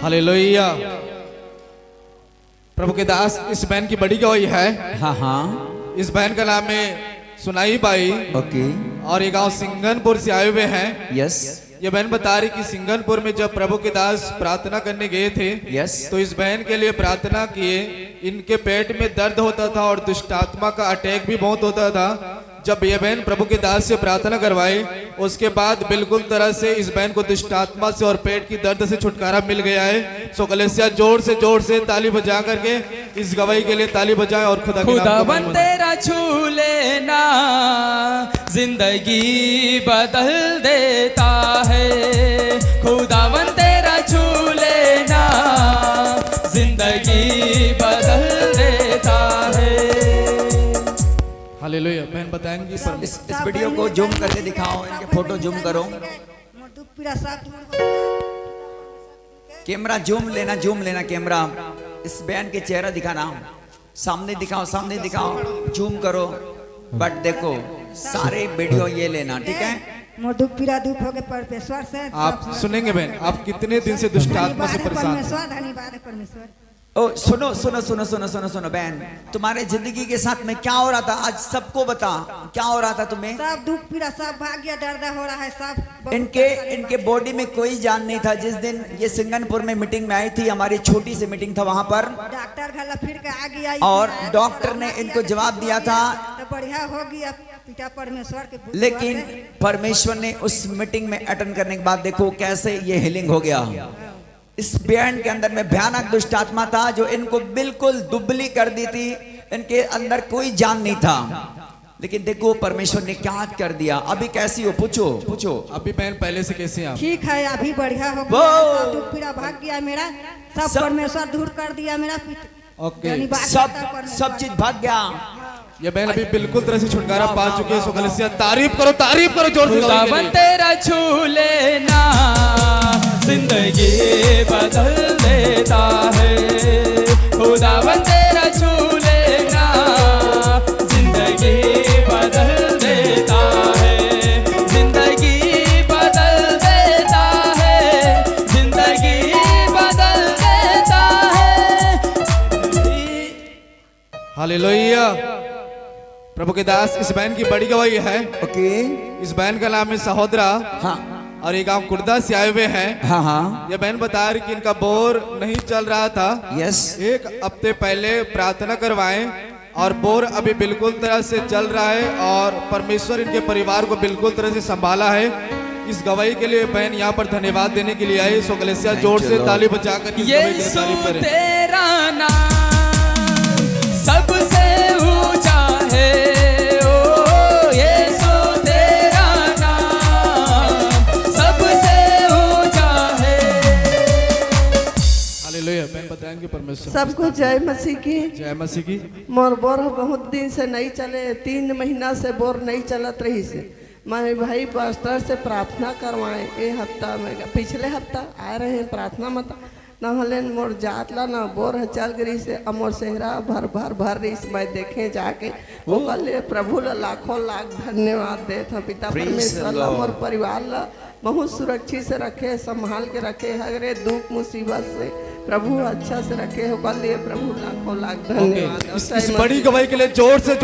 Hallelujah. प्रभु के दास इस बहन की बड़ी गवाही है। हाँ हाँ। इस बहन का नाम है सुनाई बाई। ओके। और ये गांव सिंगनपुर से आए हुए हैं। यस। ये बहन बता रही कि सिंगनपुर में जब प्रभु के दास प्रार्थना करने गए थे, यस, तो इस बहन के लिए प्रार्थना किए। इनके पेट में दर्द होता था और दुष्ट आत्मा का अटैक भी बहुत होता था। जब ये बहन प्रभु के दास से प्रार्थना करवाई, उसके बाद बिल्कुल तरह से इस बहन को दुष्ट आत्मा से और पेट की दर्द से छुटकारा मिल गया है। सो कलेसिया जोर से ताली बजा करके इस गवाही के लिए ताली बजाएं और खुदावन तेरा छू लेना जिंदगी बदल देता है। खुदावन तेरा छू लेना जिंदगी बदल देता है। हालेलुया। बहन बताएंगी इस वीडियो को जूम करके दिखाओ, इनके फोटो जूम करो। कैमरा जूम लेना कैमरा। इस बहन के चेहरा दिखाना, सामने दिखाओ, जूम करो। बट देखो सारे वीडियो ये लेना, ठीक है। दुख पीड़ा दुख हो गए परमेश्वर से आप सुनेंगे बहन, आप कितने दिन से दुष्ट आत्मा से परेशान हैं? धन्यवाद परमेश्वर। ओ सुनो बहन, तुम्हारे जिंदगी के साथ में क्या हो रहा था? आज सबको बता क्या हो रहा था तुम्हें। सब दुख पीड़ा सब भाग्य दर्द हो रहा है सब। इनके बॉडी में कोई जान नहीं था। जिस दिन ये सिंगनपुर में मीटिंग में आई थी, हमारी छोटी सी मीटिंग था वहां पर, डॉक्टर घर फिर के आ गया और डॉक्टर ने इनको जवाब दिया था तो बढ़िया हो गया पिता परमेश्वर के। लेकिन परमेश्वर ने उस मीटिंग में अटेंड करने के बाद देखो कैसे ये हीलिंग हो गया। इस बहन के अंदर में भयानक दुष्ट आत्मा था जो इनको बिल्कुल दुबली कर दी थी। इनके अंदर कोई जान नहीं था, लेकिन देखो परमेश्वर ने क्या कर दिया। अभी कैसी हो? पूछो। अभी बहन पहले से कैसे हैं आप? ठीक है, अभी बढ़िया हो गया। सब दुख पीड़ा भाग गया मेरा, सब परमेश्वर दूर कर दिया मेरा। ओके, सब चीज भाग गया। ये बहन अभी बिल्कुल तरह से छुटकारा पा चुकी है। सो कलेसिया तारीफ करो जोर से। खुदावन तेरा छू लेना जिंदगी बदल देता है। खुदावन तेरा छू लेना जिंदगी बदल देता है। जिंदगी बदल देता है। जिंदगी बदल देता है। हालेलुया। प्रभु के दास इस बहन की बड़ी गवाही है। ओके। इस बहन का नाम है सहोदरा। हाँ। और ये गांव कुर्दा से आए हुए हैं। हाँ। ये बहन बता रही कि इनका बोर नहीं चल रहा था। यस। एक हफ्ते पहले प्रार्थना करवाएं और बोर अभी बिल्कुल तरह से चल रहा है और परमेश्वर इनके परिवार को बिल्कुल तरह से संभाला है। इस गवाही के लिए बहन यहाँ पर धन्यवाद देने के लिए आई। सो कलेसिया जोर से ताली बजाकर यीशु तेरा नाम सबसे ऊंचा है। ओ यीशु तेरा नाम सबसे ऊंचा है। हालेलुया। बहन बताएंगे परमेश्वर। सबको जय मसीह की। जय मसीह की। मोर बोर बहुत दिन से नहीं चले, 3 महीना से बोर नहीं चलत रही से। मैं भाई पास्टर से प्रार्थना करवाए। ये हफ्ता में पिछले हफ्ता आ रहे हैं प्रार्थना मत न मोर जात ला ना बोर है चल गई से अमोर सेहरा भर रही से। मैं देखे जाके वो कल प्रभु ला लाखों लाख धन्यवाद दे था। पिता परमेश्वर ला मोर परिवार ला बहुत सुरक्षित से रखे, संभाल के रखे। हरे दुख मुसीबत से प्रभु अच्छा से रखे हो। कल प्रभु लाखों लाख धन्यवाद। इस बड़ी गवाही के लिए जोर से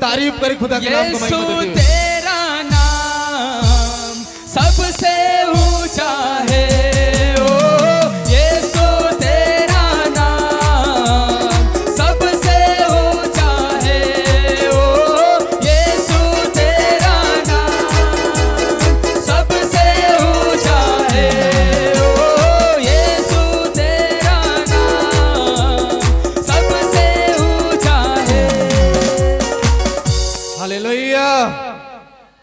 तारीफ करें खुदा के नाम को। यीशु तेरा नाम सबसे ऊंचा है।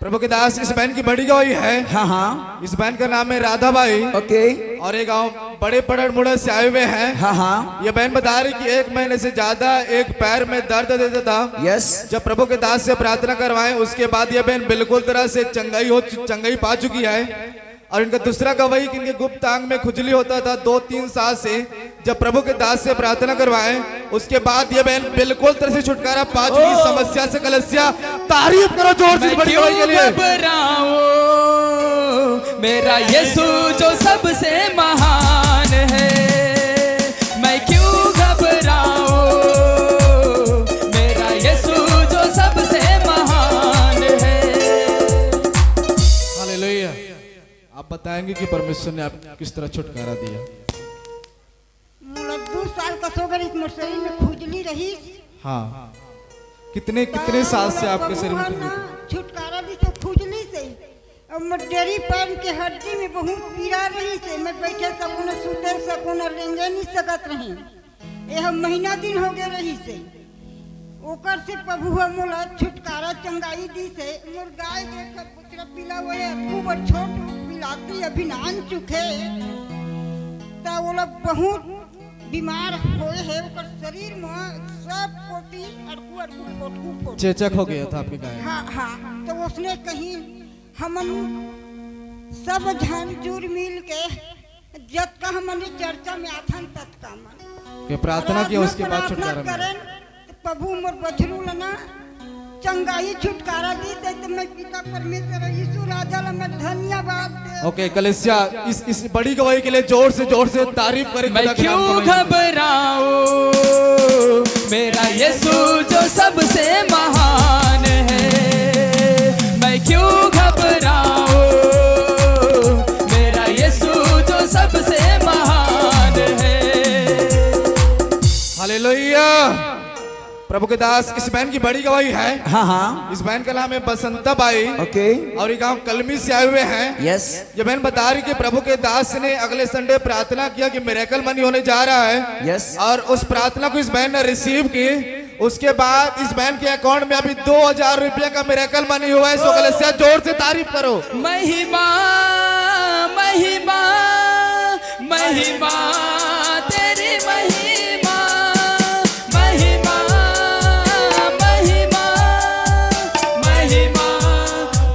प्रभु के दास इस बहन की बड़ी गवाही है। हाँ। इस बहन का नाम है राधा बाई। ओके। और ये गांव बड़े पड़ड़ मुड़े से आए हुए हैं। हाँ। ये बहन बता रही कि 1 महीने से ज्यादा एक पैर में दर्द देता था। यस। जब प्रभु के दास से प्रार्थना करवाएं उसके बाद ये बहन बिल्कुल तरह से चंगाई पा चुकी है। और इनका दूसरा गवाही कि इनके गुप्त अंग में खुजली होता था 2-3 साल से। जब प्रभु के दास से प्रार्थना करवाएं उसके बाद ये बहन बिल्कुल तरह से छुटकारा पा चुकी समस्या से। कलेसिया तारीफ करो जोर से बड़ी गवाही के लिए। मेरा यीशु जो सबसे महान है। बताएंगे कि परमेश्वर ने आपको किस तरह छुटकारा दिया। मोला 2 साल का सोगर इस मोर शरीर में खुजली रही। हाँ, कितने कितने साल से आपके शरीर में तकलीफ है? छुटकारा दी से खुजली से और मोर डेरी पैर के हड्डी में बहुत पीड़ा रही से। मैं बैठे सकूँ सुते सकूँ रेंगे नहीं सकत रही। यह महीना दिन हो गए रही से ओकर से प्रभु मोला छुटकारा चंगाई दी से। मोर गाय के पुत्र पिला हुए खूब छोट पिलाती अभिनान चुके ता वो लोग बहुत बीमार होए है। ओकर शरीर में सब कोटी अड़कू अड़कू कोटकू कोट चेचक हो गया था आपकी गाय। हाँ हाँ, तो उसने कहीं हमन सब झन जुर मिल के जत का हमन चर्चा में आथन तत्का मन कि प्रार्थना किया, उसके बाद छुटकारा मिला। करें तो प्रभु मोर बछरू लना चंगाई छुटकारा दी तो मैं पिता परमेश्वर यीशु राजा ला मैं धन्यवाद दे। ओके कलेसिया, इस बड़ी गवाही के लिए जोर से तारीफ करें। मैं क्यों घबराऊं, मेरा यीशु जो सबसे महान है। मैं क्यों घबराऊं, मेरा यीशु जो सबसे महान है। हालेलुया। प्रभु के दास, इस बहन की बड़ी गवाही है। हाँ हाँ, इस बहन का नाम है बसंता बाई ओके, और ये गांव कलमी से आए हुए हैं। यस, ये बहन बता रही कि प्रभु के दास ने अगले संडे प्रार्थना किया कि मिरेकल मनी होने जा रहा है। यस, और उस प्रार्थना को इस बहन ने रिसीव की। उसके बाद इस बहन के अकाउंट में अभी 2000 रुपया का मिरेकल मनी हुआ है। सो कलेसिया जोर से तारीफ करो। महिमा महिमा महिमा तेरी महिमा, महिमा महिमा महिमा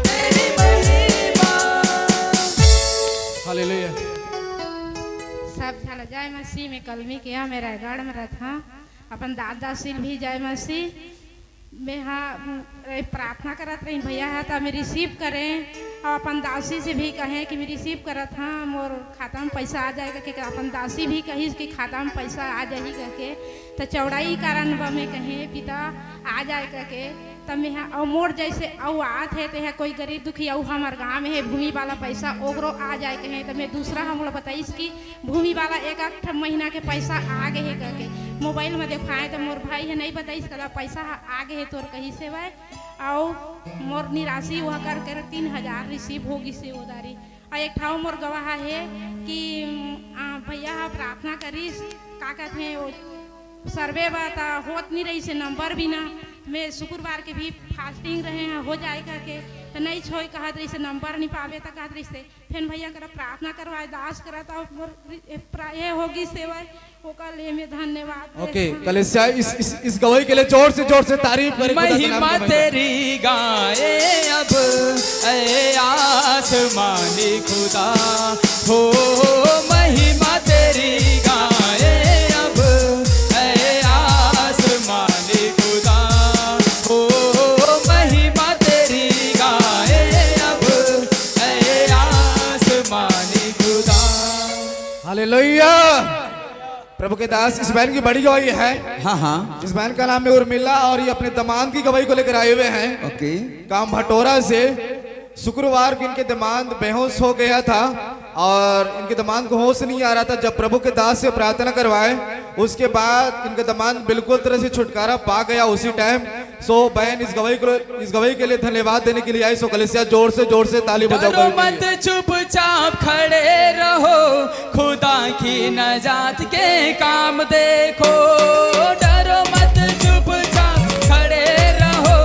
तेरी महिमा। हालेलुया। सब झन जय मसीह में कलमी के यहाँ मेरा गढ़ में रखा अपन दादा सिल भी जय मसीह में हाँ प्रार्थना करत रही भैया है तो मैं रिसीव करें और अपन दासी से भी कहें कि मैं रिसीव करत हाँ मोर खाता में पैसा आ जाएगा कि अपन दासी भी कही कि खाता में पैसा आ जाही करके तो चौड़ाई कारण में कहें पिता आ जाए करके तब मैं हाँ और मोर जैसे औ आत है तो है कोई गरीब दुखी औ हमारे गाँव में है भूमि वाला पैसा ओकरो आ जाए कहें तो मैं दूसरा हम लोग बताइस कि भूमि वाला 1-8 महीना के पैसा आ गए है करके मोबाइल में दिखाए तो मोर भाई है नहीं बताइस कला पैसा आ गए है तोर कहीं से भाई और मोर निराशी वह कर 3000 रिसीव होगी से उधारी। और एक ठाव मोर गवाह है कि भैया प्रार्थना करीस का कहते हैं वो सर्वे बता होत नहीं रही से नंबर भी ना मैं शुक्रवार के भी फास्टिंग रहे हैं हो जाए करके तो नहीं छोड़ कहत रही से नंबर नहीं पावे तो कहत रही से फिर भैया कर प्रार्थना करवाए दास करा तो ये होगी सेवा ओकर लिए में धन्यवाद। ओके कलेसिया, इस गवाही के लिए जोर से तारीफ करें। महिमा तेरी गाए अब ऐ आसमानी खुदा हो, महिमा तेरी गाए अब ऐ आसमानी खुदा हो, महिमा तेरी गाए अब ऐ आसमानी खुदा। हालेलुया। प्रभु के दास, इस बहन की बड़ी गवाही है। हाँ हाँ, इस बहन का नाम है उर्मिला और ये अपने दामाद की गवाही को लेकर आए हुए हैं। ओके, काम भटोरा से। शुक्रवार को इनके दामाद बेहोश हो गया था और इनके दामाद को होश नहीं आ रहा था। जब प्रभु के दास से प्रार्थना करवाए उसके बाद इनका दामाद बिल्कुल तरह से छुटकारा पा गया उसी टाइम। सो बहन इस गवाही के लिए धन्यवाद देने के लिए आई। सो कलेसिया जोर से ताली बजाओ। डरो मत चुपचाप खड़े रहो, खुदा की नजात के काम देखो। डरो मत चुपचाप खड़े रहो,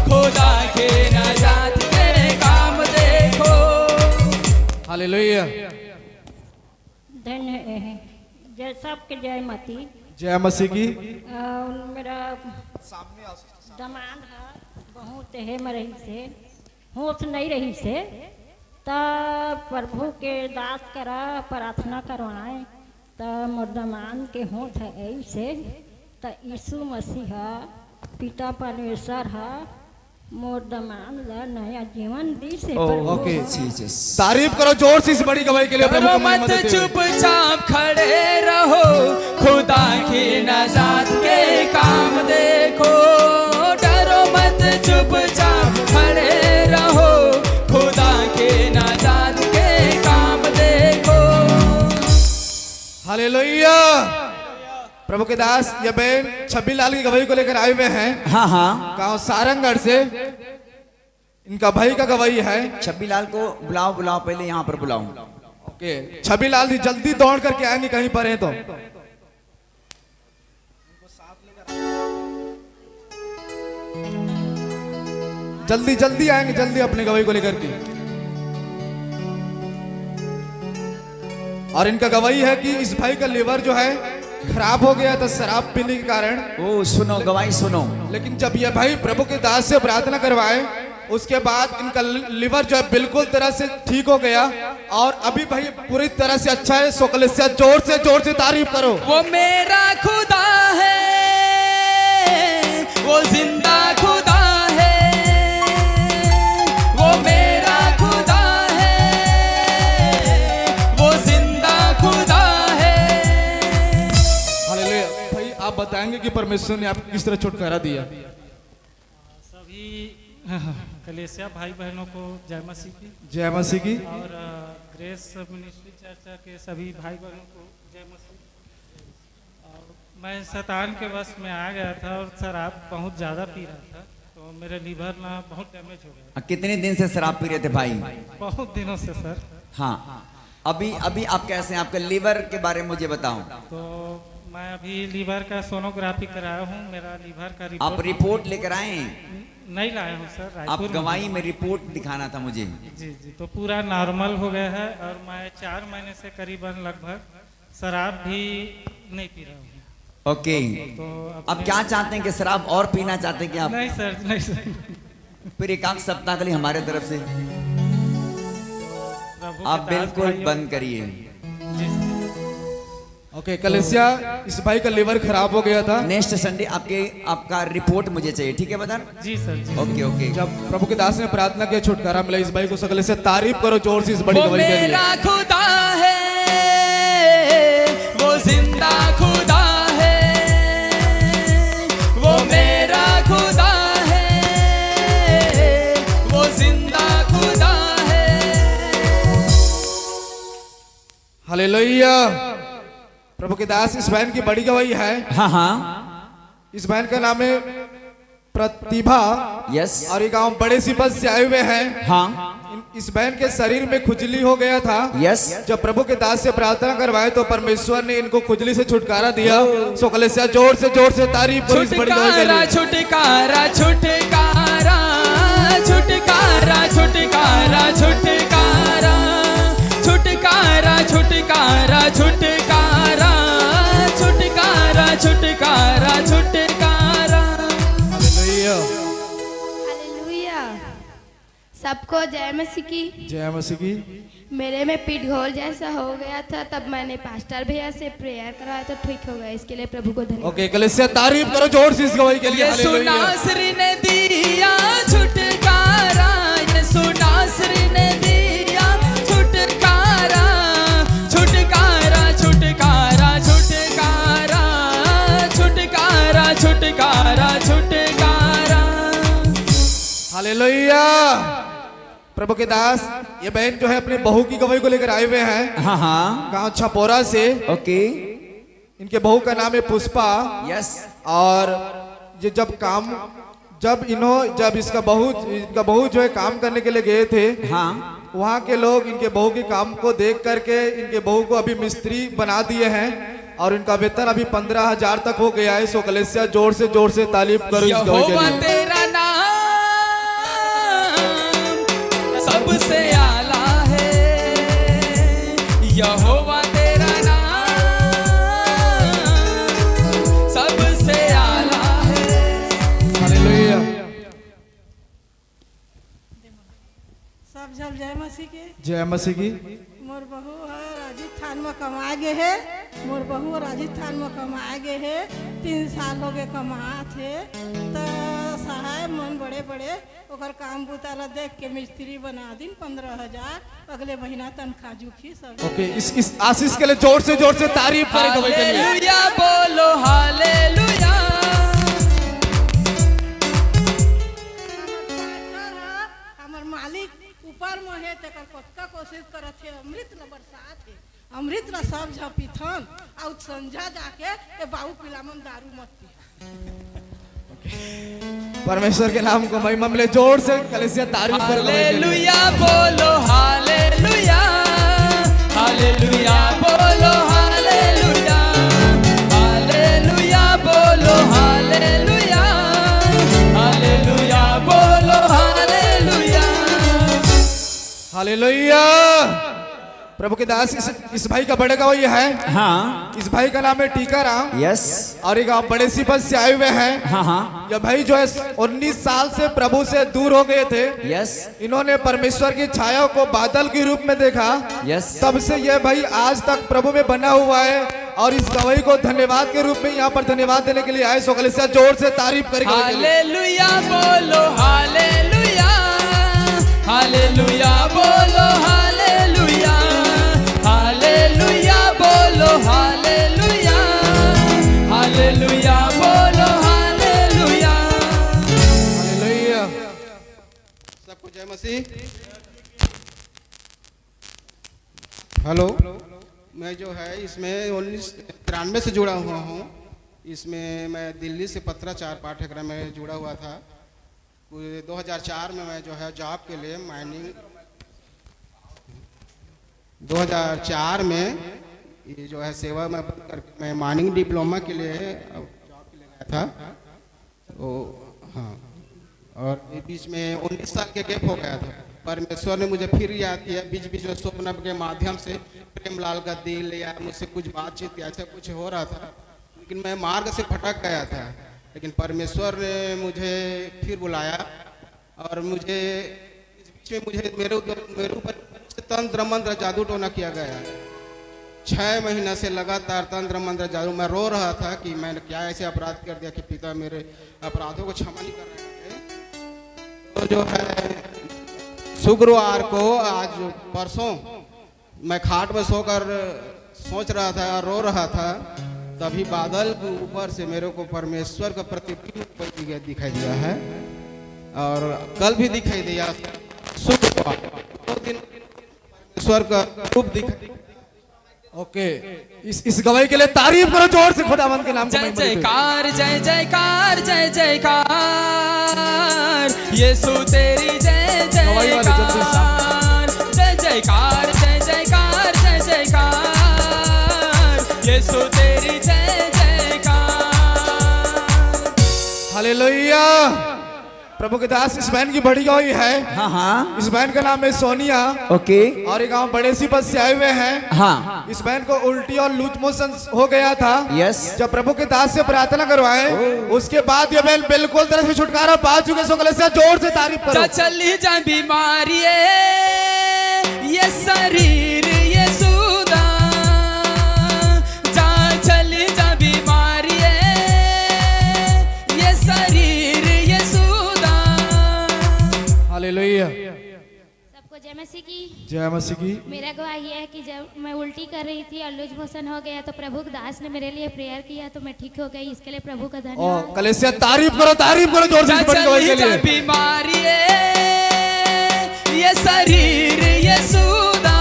खुदा के नजात के काम देखो। हालेलुया। धन्य है जय सबके जय मती। जय मसीह की। मेरा दमाद है बहुत है मरही से होश नहीं रही से तब प्रभु के दास करा प्रार्थना करवाए तब मोर दमाद के होश है ऐसे त यीशु मसीह पिता परमेश्वर है मोर दमाद ला नया जीवन दी से। ओके तारीफ करो जोर से इस बड़ी गवाही के लिए। डरो मत चुपचाप खड़े रहो, खुदा की नजात के काम देखो। डरो मत चुपचाप खड़े रहो, खुदा के नजात के काम हालेलुया। प्रभु के दास ये बहन छब्बी लाल की गवाही को लेकर आए हुए हैं हाँ हाँ, गांव सारंगगढ़ से। इनका भाई का गवाही है। छब्बी लाल को बुलाओ बुलाओ, पहले यहाँ पर बुलाओ। ओके, छब्बी लाल जी जल्दी दौड़ करके आएंगे कहीं पर हैं तो। जल्दी जल्दी आएंगे, जल्दी अपने गवाही को लेकर के। और इनका गवाही है कि इस भाई का लीवर जो है खराब हो गया था शराब पीने के कारण। ओ सुनो, गवाही सुनो। लेकिन जब ये भाई प्रभु के दास से प्रार्थना करवाए उसके बाद इनका लीवर जो है बिल्कुल तरह से ठीक हो गया और अभी भाई पूरी तरह से अच्छा है। सोकलेसिया जोर से तारीफ करो। वो मेरा खुदा है, वो जिंदा खुदा है, वो मेरा खुदा है, वो जिंदा खुदा है। हालेलुया। भाई आप बताएंगे कि परमेश्वर ने आपको किस तरह छुटकारा दिया? सभी कलेसिया भाई बहनों को जय मसीह की। जय मसीह की। और ग्रेस मिनिस्ट्री चर्चा के सभी भाई बहनों को जय मसीह। और मैं शैतान के वश में आ गया था और शराब बहुत ज़्यादा पी रहा था, तो मेरा लीवर ना बहुत डैमेज हो गया। कितने दिन से शराब पी रहे थे भाई? बहुत दिनों से सर। हाँ, अभी आप कैसे हैं? आपके लीवर के बारे में मुझे बताओ। तो मैं अभी लीवर का सोनोग्राफी कराया हूँ। मेरा लीवर का आप रिपोर्ट लेकर आए? नहीं लाया हूँ सर, आप रायपुर गवाही में रिपोर्ट दिखाना था मुझे। जी जी, तो पूरा नॉर्मल हो गया है और मैं 4 महीने से करीबन लगभग शराब भी नहीं पी रहा हूँ। ओके, तो अब क्या चाहते हैं कि शराब और पीना चाहते हैं कि आप? नहीं सर, नहीं सर। फिर एकांत सप्ताह के लिए हमारे तरफ से प्रभु आप के दास बिल्कुल भाइयों- बंद करिए। जी सर। ओके, कलेसिया इस भाई का लीवर खराब हो गया था। नेक्स्ट संडे आपका रिपोर्ट मुझे चाहिए, ठीक है बदन? जी सर, जी। Okay okay. जब प्रभु के दास ने प्रार्थना किया छुटकारा मिला इस भाई को, सकले से तारीफ करो जोर से इस बड़ी वो गवाही के लिए। मेरा खुदा है, वो जिंदा खुदा है, वो मेरा खुदा है, वो जिंदा खुदा है। हालेलुया। प्रभु के दास इस बहन की बड़ी गवाही है। हाँ हाँ, इस बहन का नाम है प्रतिभा यस, और ये गांव बड़े सिपत से आए हुए हैं। हाँ इस बहन के शरीर में खुजली हो गया था। यस। जब प्रभु के दास से प्रार्थना करवाए तो परमेश्वर ने इनको खुजली से छुटकारा दिया। सो कलेसिया जोर से तारीफ करो इस बड़ी गवाही के छुटकारा लिए। छुटकारा छुटकारा छुटकारा छुटकारा छुटकारा छुटकारा छुटकारा छुटकारा छुटकारा छुटकारा छुटकारा। हालेलुया। हालेलुया। सबको जय मसीह की। जय मसीह की। मेरे में पीठ घोल जैसा हो गया था, तब मैंने पास्टर भैया से प्रेयर कराया तो ठीक हो गया। इसके लिए प्रभु को धन्यवाद। ओके, कलेसिया तारीफ करो जोर से इस गवाही के लिए। यीशु हालेलुया। नासरी ने दिया छुटकारा, यीशु नासरी ने दिया छुटकारा, छुटकारा छुटकारा छुटकारा छुटकारा छुटकारा छुटकारा। हालेलुया। प्रभु के दास ये बहन जो है अपनी बहू की गवाही को लेकर आए हुए हैं हाँ हाँ, गांव छपोरा से। ओके, इनके बहू का नाम है पुष्पा। यस। और ये जब इसका बहू जो है काम करने के लिए गए थे, हाँ, वहाँ के लोग इनके बहू के काम को देख करके इनके बहू को अभी मिस्त्री बना दिए हैं और इनका वेतन अभी 15,000 तक हो गया है। सो कलेसिया जोर से तारीफ करो इस गवाही के यहोवा लिए। तेरा नाम सबसे आला है, यहोवा तेरा नाम सबसे आला है। हालेलुया। सब जब जय मसीह के। जय मसीह की। मोर बहू है राजस्थान में कमाए गए है। मोर बहू राजस्थान में कमाए गए है। 3 साल हो गए कमात है। तो सहाय मन बड़े ओकर काम बुताला देख के मिस्त्री बना दिन 15,000 अगले महीना तनख्वाह जुखी सब। ओके, इस आशीष के लिए जोर से तारीफ करें गवाही के लिए। हालेलुया बोलो हालेलुया। हमर मालिक ऊपर में है, तकर कतका कोशिश करत है, अमृत न बरसात है। अमृत रसम झपीथन और संझा जाके ए बाबू पिलामन दारू मत पी। परमेश्वर के नाम को महिमा मिले, जोर से कलीसिया तारीफ करो गवाही के लिए। हालेलुया बोलो हालेलुया, हालेलुया बोलो हालेलुया, हालेलुया बोलो हालेलुया, हालेलुया बोलो हालेलुया। हालेलुया। प्रभु के दास इस भाई का बड़े गवाही है। हाँ इस भाई का नाम है टीकाराम यस और एक आप बड़े सी पद से आए हुए हैं। हाँ हाँ यह भाई जो है 19 साल से प्रभु से दूर हो गए थे। यस इन्होंने परमेश्वर की छाया को बादल के रूप में देखा। यस तब से यह भाई आज तक प्रभु में बना हुआ है और इस गवाही को धन्यवाद के रूप में यहाँ पर धन्यवाद देने के लिए आए। सो कलीसिया जोर से तारीफ करेगा। हालेलुया बोलो हालेलुया, हालेलुया बोलो हालेलुया, हालेलुया बोलो हालेलुया, हालेलुया बोलो हालेलुया। हालेलुया। सबको जय मसीह। हेलो, मैं जो है इसमें 1993 से जुड़ा हुआ हूँ। इसमें मैं दिल्ली से पत्राचार पाठ्यक्रम में जुड़ा हुआ था। 2004 में मैं जो है जॉब के लिए माइनिंग 2004 में ये जो है सेवा में मैं माइनिंग डिप्लोमा के लिए जॉब के लिए गया था। तो हाँ, और बीच में 19 साल के गैप हो गया था। परमेश्वर ने मुझे फिर याद किया बीच बीच में स्वप्न के माध्यम से। प्रेमलाल का दिल या मुझसे कुछ बातचीत ऐसा कुछ हो रहा था, लेकिन मैं मार्ग से भटक गया था। लेकिन परमेश्वर ने मुझे फिर बुलाया और मुझे इस बीच में मेरे ऊपर तंत्र मंत्र जादू टोना किया गया। 6 महीना से लगातार तंत्र मंत्र जादू। मैं रो रहा था कि मैंने क्या ऐसे अपराध कर दिया कि पिता मेरे अपराधों को क्षमा नहीं कर रहे थे। तो जो है शुक्रवार को आज परसों मैं खाट में सोकर सोच रहा था और रो रहा था, तभी बादल के ऊपर से मेरे को परमेश्वर का प्रतिबिंब दिखाई दिया है और कल भी दिखाई दिया। शुक्रवार 2 दिन परमेश्वर का रूप दिखाई। ओके, इस गवाही के लिए तारीफ करो जोर से खुदावंद के नाम को। जय जयकार जय जयकार जय जयकार, यीशु तेरी जय जयकार, जय जयकार जय जयकार जय जयकार, यीशु तेरी जय जयकार। हालेलुया। प्रभु के दास इस बहन की बड़ी गवाही है। हाँ हाँ इस बहन का नाम है सोनिया। ओके और एक गांव बड़े सी पद से आए हुए हैं। हाँ इस बहन को उल्टी और लूज मोशन हो गया था। यस जब प्रभु के दास से प्रार्थना करवाए उसके बाद यह बहन बिल्कुल तरह से छुटकारा पा चुके। सो कलीसिया जोर से तारीफ करो। चली जा बीमारी ये शरीर ये सुदा, जा चली जा बीमारी ये शरीर ये सुदा। हालेलुया। सबको जय मसीह की। जय मसीह की। मेरा गवाही है कि जब मैं उल्टी कर रही थी और लूज मोशन हो गया तो प्रभु दास ने मेरे लिए प्रेयर किया तो मैं ठीक हो गई। इसके लिए प्रभु का धन्यवाद। कलीसिया तारीफ करो जोर से इस बड़ी गवाही के लिए। बीमारी ये शरीर ये सुदा,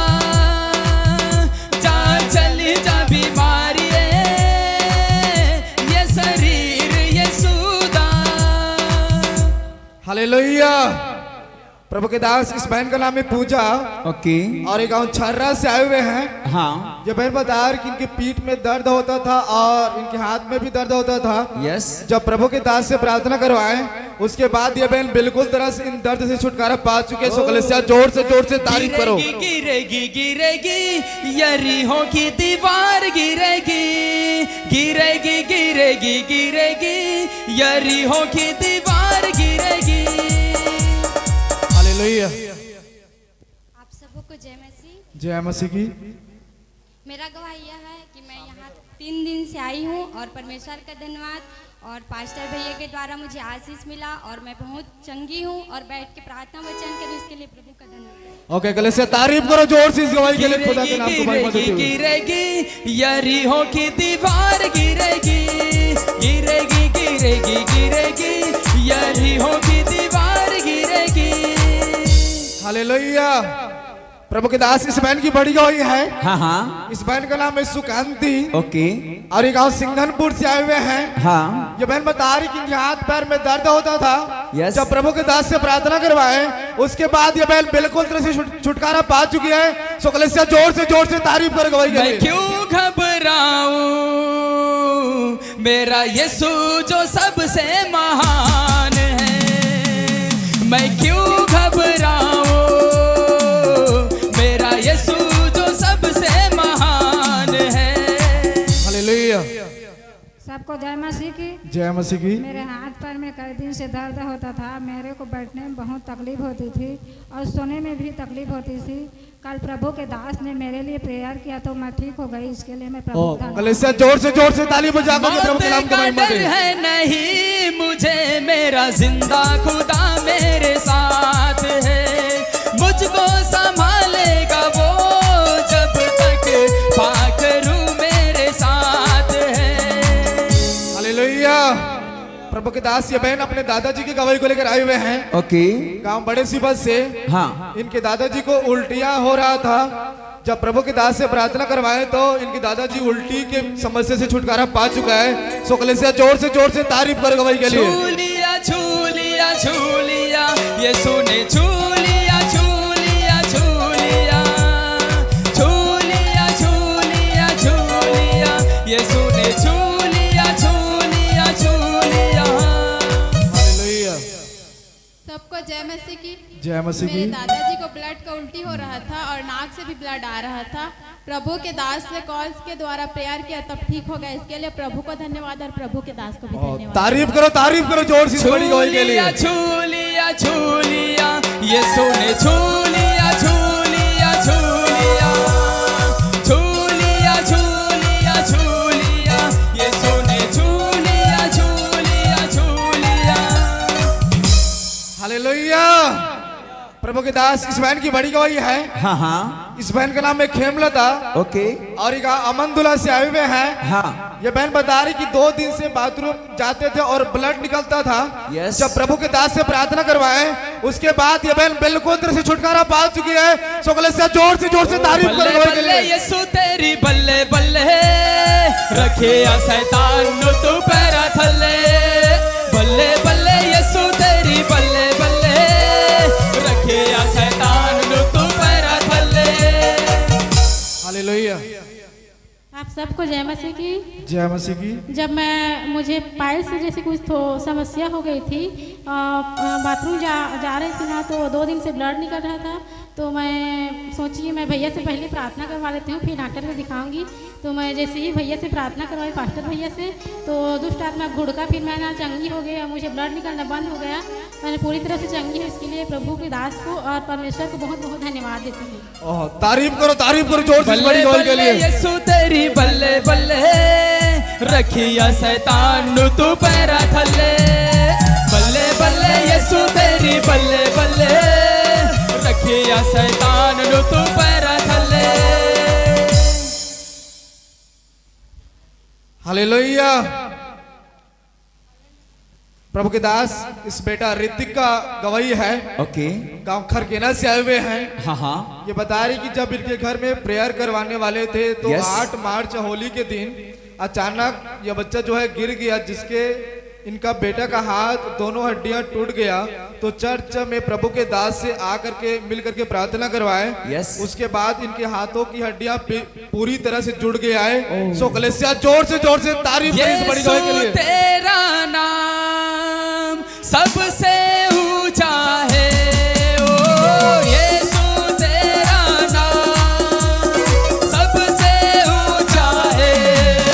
जा चली जा बीमारी ये शरीर ये सुदा। हालेलुया। प्रभु के दास इस बहन का नाम है पूजा। ओके और एक गांव छर्रा से आए हुए हैं। हाँ ये बहन बता रही कि इनकी पीठ में दर्द होता था और इनके हाथ में भी दर्द होता था। यस जब प्रभु के दास से प्रार्थना करवाए उसके बाद ये बहन बिल्कुल तरह से इन दर्द से छुटकारा पा चुके। सो कलीसिया जोर से तारीफ करो। गिरेगी गिरेगी यरीहो की दीवार गिरेगी, गिरेगी गिरेगी गिरेगी यरीहो की दीवार गिरेगी। हालेलुया। आप सबको जय मसीह। जय मसीह की। मेरा गवाही यह है कि मैं यहाँ 3 दिन से आई हूँ और परमेश्वर का धन्यवाद और पास्टर भैया के द्वारा मुझे आशीष मिला और मैं बहुत चंगी हूँ और बैठ के प्रार्थना वचन करूँ। इसके लिए प्रभु का धन्यवाद। ओके कलीसिया तारीफ करो जोर से इस गवाही के लिए। खुदा के नाम को महिमा देते हुए। गिरेगी यरीहो की दीवार गिरेगी, गिरेगी गिरेगी गिरेगी यरीहो की दीवार गिरेगी। हालेलुया। प्रभु के दास इस बहन की बड़ी गवाही है। हाँ हाँ इस बहन का नाम है सुकांति ओके और ये गांव सिंघनपुर से आए हुए हैं। हाँ ये बहन बता रही कि इनके हाथ पैर में दर्द होता था। Yes. जब प्रभु के दास से प्रार्थना करवाए उसके बाद ये बहन बिल्कुल तरह से छुटकारा पा चुकी है। सो कलेसिया जोर से तारीफ कर गवाही मैं क्यों घबराऊं, मेरा यीशु जो सबसे महान है। मैं क्यों घबराऊं, मेरा यीशु जो सबसे महान है। हालेलुया। सबको जय मसीह की। जय मसीह की। मेरे हाथ पैर में कई दिन से दर्द होता था, मेरे को बैठने में बहुत तकलीफ होती थी और सोने में भी तकलीफ होती थी। कल प्रभु के दास ने मेरे लिए प्रेयर किया तो मैं ठीक हो गई। इसके लिए मैं प्रभु का कलेसिया जोर से ताली बजा कर प्रभु के नाम की महिमा डर दे। है नहीं मुझे, मेरा जिंदा खुदा मेरे साथ है। मुझको संभालेगा वो जब तक पाकरू मेरे साथ है। हालेलुया। प्रभु के दास ये बहन अपने दादाजी की गवाही को लेकर आए हुए हैं। ओके गांव बड़े सिबत से। हाँ इनके दादाजी को उल्टियां हो रहा था। जब प्रभु के दास से प्रार्थना करवाए तो इनके दादाजी उल्टी के समस्या से छुटकारा पा चुका है। सो कलेसिया जोर से तारीफ कर गवाही के लिए। झूलिया झूलिया झूलिया यीशु ने झूलिया झूलिया झूलिया झूलिया झूलिया झूलिया यीशु ने झूलिया झूलिया झूलिया। हालेलुया। सबको जय मसीह की। जय मसीह मेरे की। दादाजी को ब्लड का उल्टी हो रहा था और नाक से भी ब्लड आ रहा था। प्रभु के दास से कॉल्स के द्वारा प्रेयर किया तब ठीक हो गया। इसके लिए प्रभु को धन्यवाद और प्रभु के दास को भी धन्यवाद। तारीफ करो जोर से बड़ी गवाही के लिए। झूलिया झूलिया यीशु ने झूलिया झूलिया झूलिया झूलिया झूलिया झूलिया यीशु ने झूलिया झूलिया झूलिया। हालेलुया। प्रभु के दास इस बहन की बड़ी गवाही है। हाँ हाँ इस बहन का नाम है खेमलता ओके और ये अमनदुल्ला से आए हुए हैं। हाँ ये बहन बता रही कि 2 दिन से बाथरूम जाते थे और ब्लड निकलता था। Yes. जब प्रभु के दास से प्रार्थना करवाए उसके बाद ये बहन बिल्कुल तरह से छुटकारा पा चुकी है। सो कलेसिया जोर से तारीफ कर बल्ले गवाही के बल्ले लिए। यीशु तेरी बल्ले बल्ले रखे या शैतान नु तू पैरा थले। बल्ले बल्ले यीशु तेरी बल्ले बल्ले रखे या शैतान नु तू पैरा थले। हालेलुया। आप सबको जय मसीह की। जय मसीह की। जब मुझे पाइल्स से जैसे कुछ समस्या हो गई थी, बाथरूम जा रही थी ना तो 2 दिन से ब्लड निकल रहा था। तो मैं सोची मैं भैया से पहले प्रार्थना करवा लेती हूँ फिर डॉक्टर को दिखाऊंगी। तो मैं जैसे ही भैया से प्रार्थना करवाई पास्टर भैया से तो दुष्ट आत्मा घुड़का फिर मैं ना चंगी हो गया, मुझे ब्लड निकलना बंद हो गया। मैंने पूरी तरह से चंगी हूँ। इसके लिए प्रभु के दास को और परमेश्वर को बहुत बहुत धन्यवाद देती हूँ। तारीफ करो जोर से बड़ी गवाही के लिए। यीशु तेरी बल्ले बल्ले रखिया शैतान नु तू पैरा थले। बल्ले बल्ले यीशु तेरी बल्ले बल्ले रखिया शैतान नु तू पैरा थले। हालेलुया। प्रभु के दास इस बेटा ऋतिक का गवाही है। ओके गांव खरकेना से आए हुए हैं। हाँ हाँ ये बता रही कि जब इनके घर में प्रेयर करवाने वाले थे तो Yes. 8 मार्च होली के दिन अचानक यह बच्चा जो है गिर गया, जिसके इनका बेटा का हाथ दोनों हड्डियां टूट गया। तो चर्च में प्रभु के दास से आकर के मिल करके प्रार्थना करवाए। Yes. उसके बाद इनके हाथों की हड्डियां पूरी तरह से जुड़ गए आए। सो कलेसिया जोर से तारीफ करें इस बड़ी गवाही के लिए। तेरा नाम सबसे ऊंचा है। ओ यीशु तेरा नाम सबसे ऊंचा है।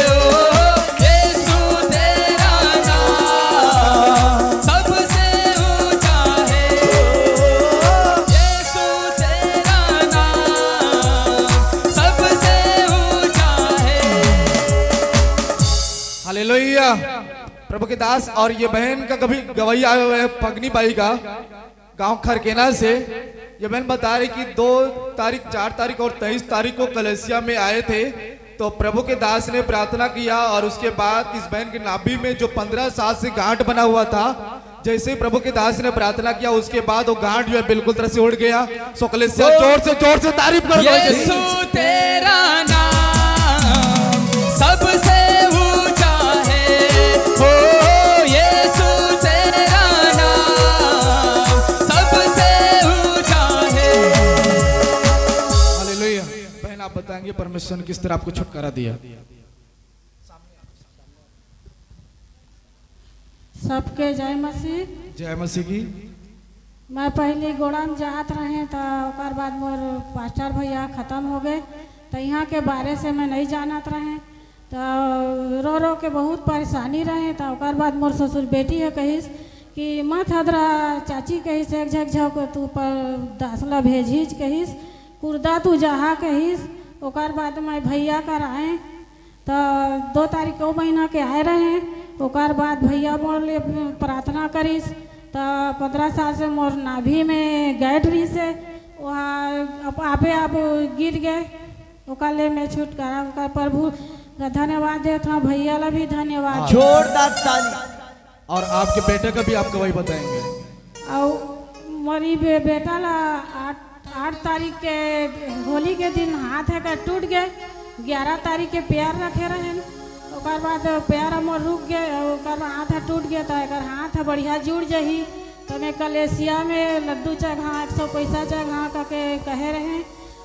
ओ यीशु तेरा नाम सबसे ऊंचा है। यीशु तेरा नाम सबसे ऊंचा है। हालेलुया। प्रभु के दास और ये बहन का कभी गवाही आया हुआ है पगनी बाई का गांव खरकेना से। ये बहन बता रही कि 2 तारीख 4 तारीख और 23 तारीख को कलेसिया में आए थे। तो प्रभु के दास ने प्रार्थना किया और उसके बाद इस बहन की नाभि में जो 15 साल से गांठ बना हुआ था जैसे ही प्रभु के दास ने प्रार्थना किया उसके बाद वो गांठ जो है बिल्कुल तरह से उड़ गया। सो कलीसिया जोर से तारीफ करो। यीशु तेरा नाम सबसे ऊंचा है, हो यीशु तेरा नाम सबसे ऊंचा है। हालेलुया। बहन आप बताएंगे परमेश्वर ने किस तरह आपको छुटकारा दिया? सबके जय मसीह। जय मसीह की। मैं पहले गोड़ा में जात रहे तो ओकर बाद मोर पास्टर भैया ख़त्म हो गए तो यहाँ के बारे से मैं नहीं जानत रहे तो रो रो के बहुत परेशानी रहे। तो ओकर बाद मोर ससुर बेटी है कहिस कि मत हदरा चाची कहिस एक झक झक तू पर दासला भेजिस कहिस कुर्दा तू जहा कहिस। ओकर बाद मैं भैया कर आए तो 2 तारीख को महीना के आए रहे। ओकर बाद भैया मोर ले प्रार्थना करिस तो 15 साल से मोर नाभि में गैट रही से वहाँ आपे आप गिर गए। ओकर ले मैं छुटकारा ओकर प्रभु का धन्यवाद देता हूँ, भैया ला भी धन्यवाद। जोरदार ताली। और आपके बेटे का भी आप गवाही बताएंगे। और मोरी बेटा ला 8 तारीख के होली के दिन हाथ है का टूट गए। 11 तारीख के पैर रखे रहे ओकर बाद पैर हमर रुक गए ओकर हाथ टूट गया तो एक हाथ बढ़िया जुड़ जही तो मैं कलेसिया में लड्डू चढ़ा 100 पैसा चढ़ा करके कहे रहे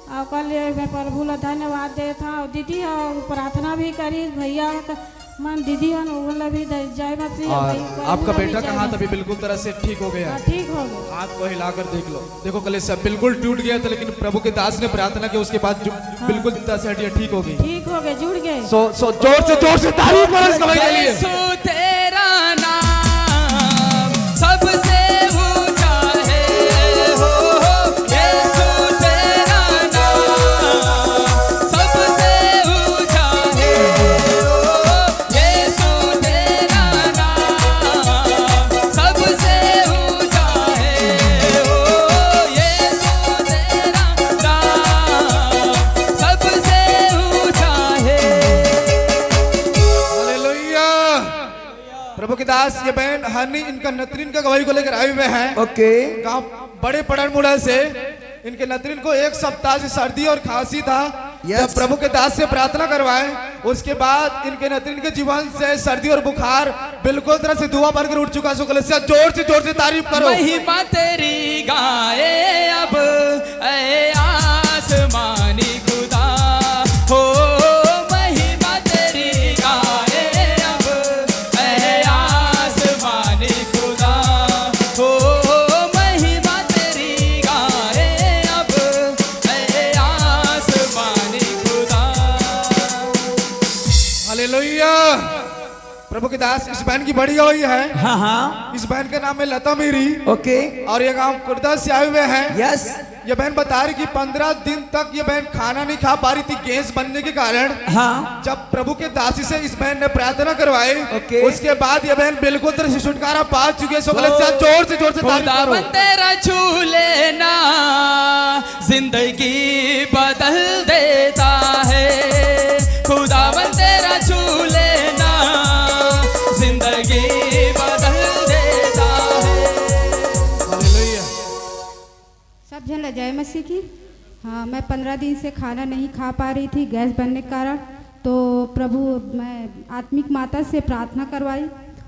और कल मैं प्रभु ला धन्यवाद देता हूँ। दीदी और प्रार्थना भी करी भैया मन दीदी मन भी जय मसीह। और आपका बेटा का हाथ अभी बिल्कुल तरह से ठीक हो गया? ठीक हो गया। हाथ को हिलाकर देख लो। देखो कलीसिया बिल्कुल टूट गया था लेकिन प्रभु के दास ने प्रार्थना की उसके बाद बिल्कुल तरह से हड्डियां ठीक हो गई। ठीक हो गए जुड़ गए। सो जोर से तारीफ करो इस गवाही के लिए। यीशु तेरा नाम सबसे ऊंचा है, हो यीशु तेरा नाम सबसे ऊंचा है, हो यीशु तेरा नाम सबसे ऊंचा है, हो यीशु तेरा नाम सबसे ऊंचा है। हालेलुया। प्रभु के दास ये बहन हनी इनका नतरीन का गवाही को लेकर आए हुए हैं। ओके। गांव बड़े पड़न मुड़ा से इनके नतरीन को 1 सप्ताह से सर्दी और खांसी था। जब प्रभु के दास से प्रार्थना करवाए उसके बाद इनके नतरीन के जीवन से सर्दी और बुखार बिल्कुल तरह से धुआं भरकर उठ चुका। सो कलीसिया जोर से तारीफ करो। महिमा तेरी गाए अब ऐ आसमानी खुदा, हो महिमा तेरी गाए अब ऐ आसमानी खुदा, हो महिमा तेरी गाए अब ऐ आसमानी खुदा। हालेलुया। प्रभु के दास इस बहन की बड़ी गवाही है। हाँ हाँ। इस बहन का नाम है लता मेरी। ओके। और ये गांव कुर्दा से आए हुए हैं। यस। ये बहन बता रही कि 15 दिन तक ये बहन खाना नहीं खा पा रही थी गैस बनने के कारण। हाँ। जब प्रभु के दासी से इस बहन ने प्रार्थना करवाई उसके बाद ये बहन बिल्कुल तरह से छुटकारा पा चुकी है। जोर से तारीफ करो। तेरा छू लेना जिंदगी बदल देता है, खुदावन तेरा छू लेना जिंदगी बदल देता है। हालेलुया। सब जन जय मसीह की। हाँ, मैं 15 दिन से खाना नहीं खा पा रही थी गैस बनने के कारण। तो प्रभु मैं आत्मिक माता से प्रार्थना करवाई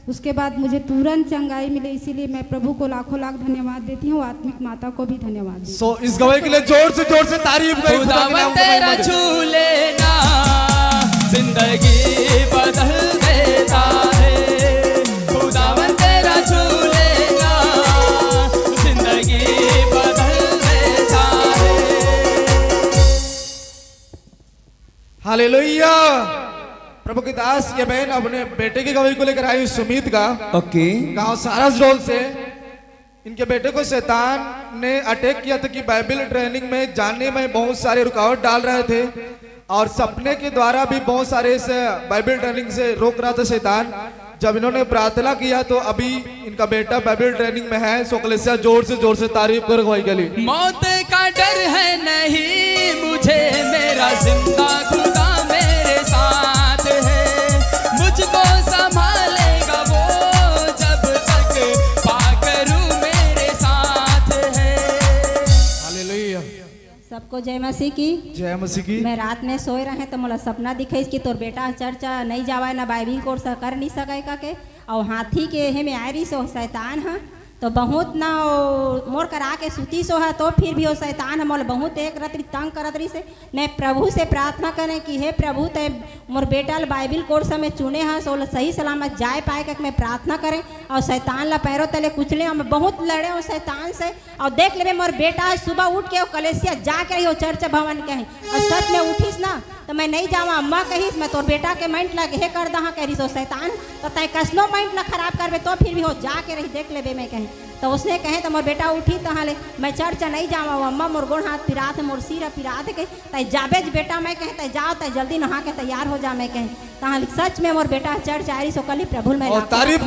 उसके बाद मुझे तुरंत चंगाई मिले। इसीलिए मैं प्रभु को लाखों लाख धन्यवाद देती हूँ, आत्मिक माता को भी धन्यवाद देती हूँ। इस गवाही के लिए जोर से तारीफ करें। खुदावन तेरा छू लेना जिंदगी बदल देता है, खुदावन तेरा छू लेना जिंदगी बदल देता है। हालेलुया। प्रभु के दास ये बहन अपने बेटे की गवाही को लेकर आई सुमित का। ओके। गांव सारस रोल से इनके बेटे को शैतान ने अटैक किया था कि बाइबल ट्रेनिंग में जाने में बहुत सारे रुकावट डाल रहे थे और सपने के द्वारा भी बहुत सारे इसे बाइबल ट्रेनिंग से रोक रहा था शैतान। जब इन्होंने प्रार्थना किया तो अभी इनका बेटा बाइबल ट्रेनिंग में है। सो कलीसिया जोर से तारीफ करो गवाही के लिए। मौत का डर है नहीं मुझे, मेरा जिंदा खुदा मेरे साथ है, मुझको संभालेगा वो जब तक को जय मसीह की। जय मसीह की। मैं रात में सोए रहे तो मोला सपना दिखे कि तोर बेटा चर्च नहीं जावा ना बाइबिल कोर्स कर नहीं सके का के और हाथी के हे में आ रही सो शैतान है तो बहुत ना मोर करा के सुती सो है तो फिर भी वो शैतान है मोल बहुत एक रात्रि तंग करत रही से मैं प्रभु से प्रार्थना करें कि हे प्रभु ते मोर बेटा बाइबिल कोर्स में चुने हैं सो सही सलामत जाए पाए कि मैं प्रार्थना करें और शैतान ला पैरों तले कुचले हम बहुत लड़े हो शैतान से और देख ले मोर बेटा सुबह उठ के वो कलेसिया जा के रही हो चर्च भवन के और सच में उठीस ना तो मैं नहीं जावा अम्मा कहीस मैं तोर बेटा के माइंड ला हे कर दहा कह रही सो शैतान तो तय कसनो माइंड ला खराब करबे तो फिर भी हो जा के रही देख लेबे मैं कहीं तो उसने कहे तो मोर बेटा उठी तहाँ ले मैं चर्च नहीं जावा अम्मा मोर गोड़ हाथ पिरात मोर सिर पिरात के तय जाबे बेटा मैं कहे तय जाओ तय जल्दी नहा के तैयार हो जा मैं कहे तहाँ सच में मोर बेटा चर्च आ रही सो कल प्रभु में तारीफ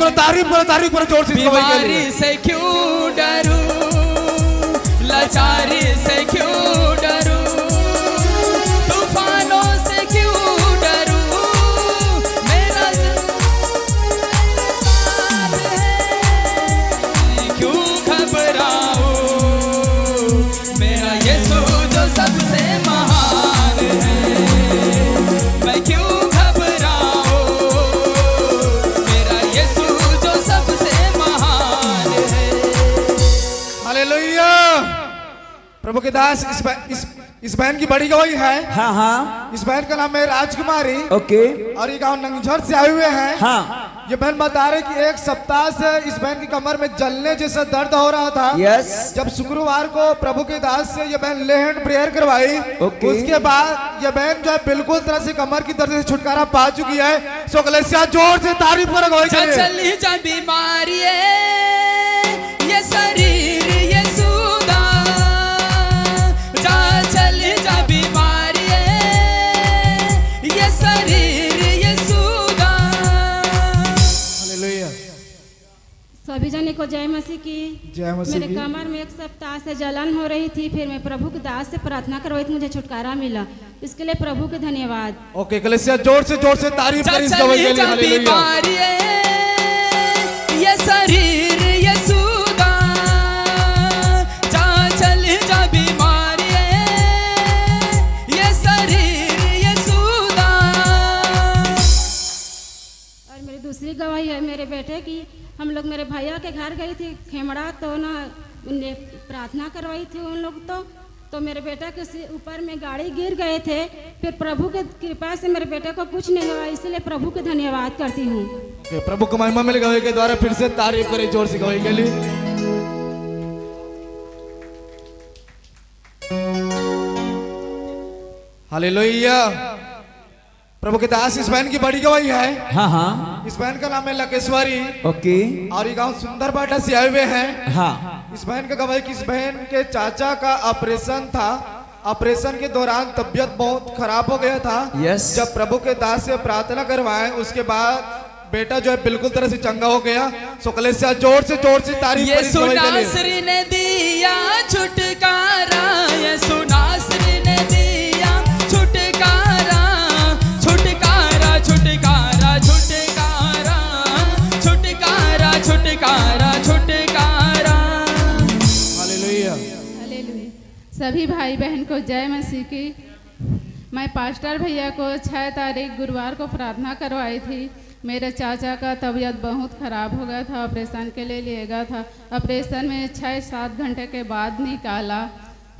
करो जोर से। बीमारी से क्यों डरूं लाचारी से क्यों डरूं तूफानों से क्यों डरूं मेरा साथ है क्यों घबराऊं मेरा यीशु जो सबसे महान है मैं क्यों घबराऊं मेरा यीशु जो सबसे महान है। हालेलुया। प्रभु के दास इस बहन की बड़ी गवाही है। हाँ हाँ। इस बहन का नाम है राजकुमारी। ओके। और ये गांव नंगझर से आए हुए हैं। हाँ। ये बहन बता रहे कि एक सप्ताह से इस बहन की कमर में जलने जैसा दर्द हो रहा था। यस। जब शुक्रवार को प्रभु के दास से ये बहन ले हैंड प्रेयर करवाई। ओके। उसके बाद ये बहन जो है बिल्कुल तरह से कमर की दर्द से छुटकारा पा चुकी है। सो कलेसिया जोर से तारीफ करो गवाही के लिए। चली जा बीमारी ये शरीर ये सूदा जा चली जा बीमारी ये शरीर ये सूदा। हालेलुया। सभी जने को जय मसीह की। जय मसीह मेरे की। कमर में एक सप्ताह से जलन हो रही थी फिर मैं प्रभु के दास से प्रार्थना करवाई थी मुझे छुटकारा मिला इसके लिए प्रभु के धन्यवाद। ओके कलेसिया जोर से तारीफ करें इस गवाही के लिए। हालेलुया। ये शरीर ये सूदा जा चली जा बीमारी ये शरीर ये सूदा। और मेरी दूसरी गवाही है मेरे बेटे की। हम लोग मेरे भैया के घर गई थी खेमड़ा तो ना उनने प्रार्थना करवाई थी उन लोग तो मेरे बेटा के ऊपर में गाड़ी गिर गए थे फिर प्रभु के कृपा से मेरे बेटे को कुछ नहीं हुआ इसलिए प्रभु के धन्यवाद करती हूँ। प्रभु को महिमा मिले गवाही के द्वारा फिर से तारीफ करें जोर से गवाही के लिए। हालेलुया। प्रभु के दास इस बहन की बड़ी गवाही है। हाँ हाँ। इस बहन का नाम है लकेश्वरी। ओके। और ये गांव सुंदरबाटा से आए हुए हैं। हाँ। इस बहन का गवाही कि इस बहन के चाचा का ऑपरेशन था। ऑपरेशन के दौरान तबीयत बहुत खराब हो गया था। यस। जब प्रभु के दास से प्रार्थना करवाए उसके बाद बेटा जो है बिल्कुल तरह से चंगा हो गया। सो कलेसिया जोर से तारीफ ये सुनासरी ने दिया छुटकारा ये सुनासरी ने दिया छुटकारा छुटकारा छुटकारा छुटकारा छुटकारा छुटकारा छुटकारा। हालेलुया। हालेलुया। सभी भाई बहन को जय मसीह की। मैं पास्टर भैया को 6 तारीख गुरुवार को प्रार्थना करवाई थी। मेरे चाचा का तबीयत बहुत ख़राब हो गया था ऑपरेशन के लिए लिया गया था। ऑपरेशन में 6-7 घंटे के बाद निकाला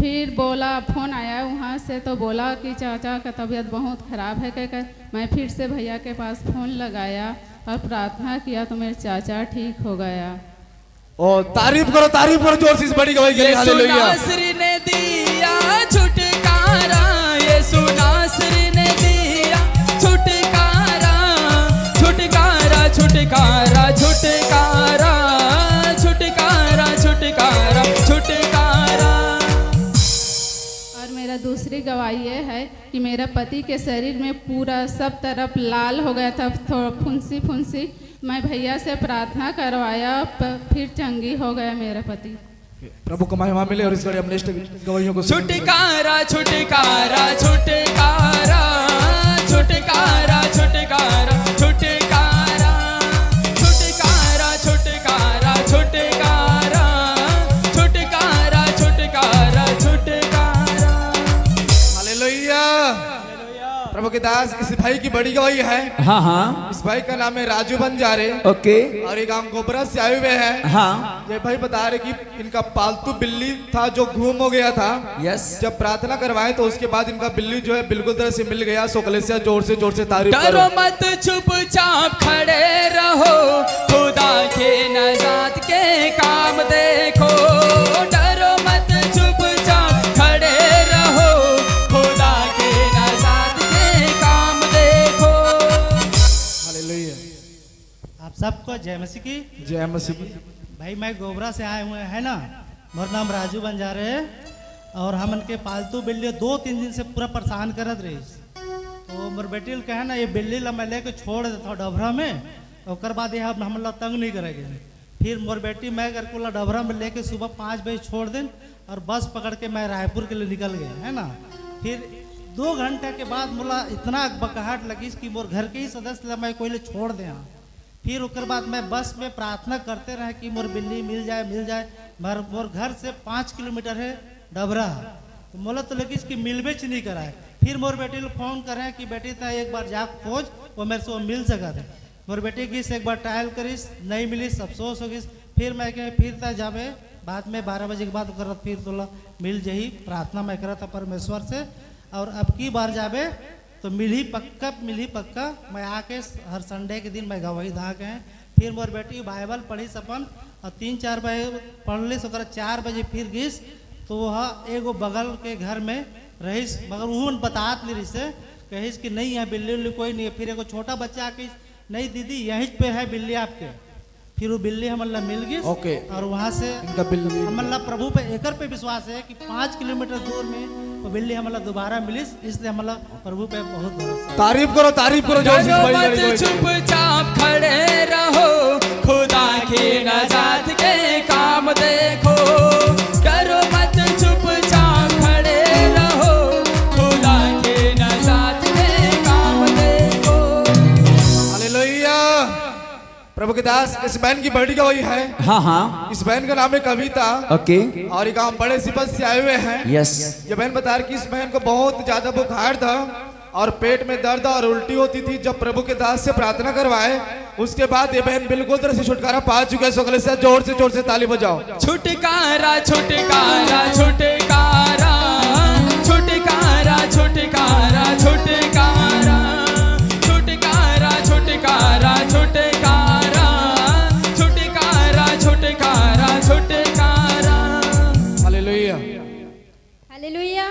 फिर बोला फ़ोन आया वहाँ से तो बोला कि चाचा का तबीयत बहुत ख़राब है कहकर मैं फिर से भैया के पास फ़ोन लगाया और प्रार्थना किया तो मेरे चाचा ठीक हो गया। ओ तारीफ करो जोर से इस बड़ी गवाही के लिए। हालेलुया। सुनासरी ने दिया छुटकारा ये सुनासरी ने दिया छुटकारा छुटकारा छुटकारा छुटकारा छुटकारा छुटकारा छुटकारा। और मेरा दूसरी गवाही ये है कि मेरा पति के शरीर में पूरा सब तरफ लाल हो गया था थोड़ा फुंसी मैं भैया से प्रार्थना करवाया फिर चंगी हो गया मेरा पति। प्रभु को महिमा मिले और इस घड़ी हम नेक्स्ट गवाहियों को छुटकारा छुटकारा छुटकारा छुटकारा छुटकारा छुटकारा छुटकारा छुटकारा छुटकारा छुटकारा छुटकारा छुटकारा। प्रभु के दास, इस भाई की बड़ी गवाही है। हाँ हाँ। इस भाई का नाम है राजू बंजारे। ओके। और ये गांव गोबरा से आए हुए हैं। हाँ। ये भाई बता रहे कि इनका पालतू बिल्ली था जो गुम हो गया था। यस। जब प्रार्थना करवाए तो उसके बाद इनका बिल्ली जो है बिल्कुल तरह से मिल गया। सोकलेसिया जोर से तारीफ करो। डरो मत, चुपचाप खड़े रहो, खुदा के नजात के काम देखो। डरो मत, चुपचाप खड़े रहो, खुदा के नजात के काम देखो। हालेलुया। आप सबको जय मसीह की। जय मसीह की। भाई मैं गोबरा से आए हुए हैं ना, मेरा नाम राजू बंजारे है और हम इनके पालतू बिल्ली 2-3 दिन से पूरा परेशान करत रही। तो मेरे बेटी ने कहा ना ये बिल्ली ला मैं लेके छोड़ देता डबरा में, और बाद ये हम ला तंग नहीं करेंगे। फिर मोर बेटी मैं करके डबरा में लेके सुबह 5 बजे छोड़ दें और बस पकड़ के मैं रायपुर के लिए निकल गया है ना। फिर 2 घंटे के बाद मुला इतना बकहाट लगी कि मोर घर के ही सदस्य मैं कोई छोड़ दे। फिर उसके बाद मैं बस में प्रार्थना करते रहे कि मोर बिल्ली मिल जाए। मोर घर से 5 किलोमीटर है डबरा, तो मोला तो लगी कि मिलबे च नहीं कराए। फिर मोर बेटी लोग फोन करे कि बेटी था एक बार जा खोज, वो मेरे से वो मिल सका थे। मोर बेटी गिस एक बार ट्रायल करिस, नहीं मिलिस, अफसोस हो गिस। फिर मैं कहे फिर था जाबे बाद में 12 बजे के बाद करत फिर तोला मिल जही। प्रार्थना मैं करा था परमेश्वर से, और अब की बार जाबे तो मिल ही पक्का। मैं आके हर संडे के दिन मैं गवाही दा के हैं। फिर मोर बेटी बाइबल पढ़ी सपन और 3-4 बजे पढ़ ली, 4 बजे फिर गिस। तो वह एगो बगल के घर में रहीस, मगर वो बतात नहीं रही कहीस कि नहीं यहाँ बिल्ली उल्ली कोई नहीं है। फिर एगो छोटा बच्चा आके नहीं दीदी यहीं पे है बिल्ली आपके। फिर वो बिल्ली हमला मिल गई। ओके। और वहाँ से हमला प्रभु पे एकर पे विश्वास है कि 5 किलोमीटर दूर में वो बिल्ली हमला दोबारा मिलिस, इसलिए हमला प्रभु पे बहुत भरोसा। तारीफ करो जोर से। चुपचाप खड़े रहो, खुदा के नजात के काम देखो। डरो मत, चुपचाप खड़े रहो, खुदा के नजात के काम देखो। हालेलुया। प्रभु के दास, इस बहन की बड़ी गवाही है। हाँ हाँ। इस बहन का नाम है कविता। ओके। और ये गांव बड़े सिपत से आए हुए हैं। यस। ये बहन बता रही कि इस बहन को बहुत ज्यादा बुखार था और पेट में दर्द और उल्टी होती थी। जब प्रभु के दास से प्रार्थना करवाए उसके बाद ये बहन बिल्कुल तरह से छुटकारा पा चुके हैं। सोकले से जोर से ताली बजाओ। छुटकारा छुटकारा छुटकारा छुटकारा छुटकारा छुटकारा छुटकारा छुटकारा छुटकारा छुटकारा छुटकारा छुटकारा। हालेलुया। हालेलुया।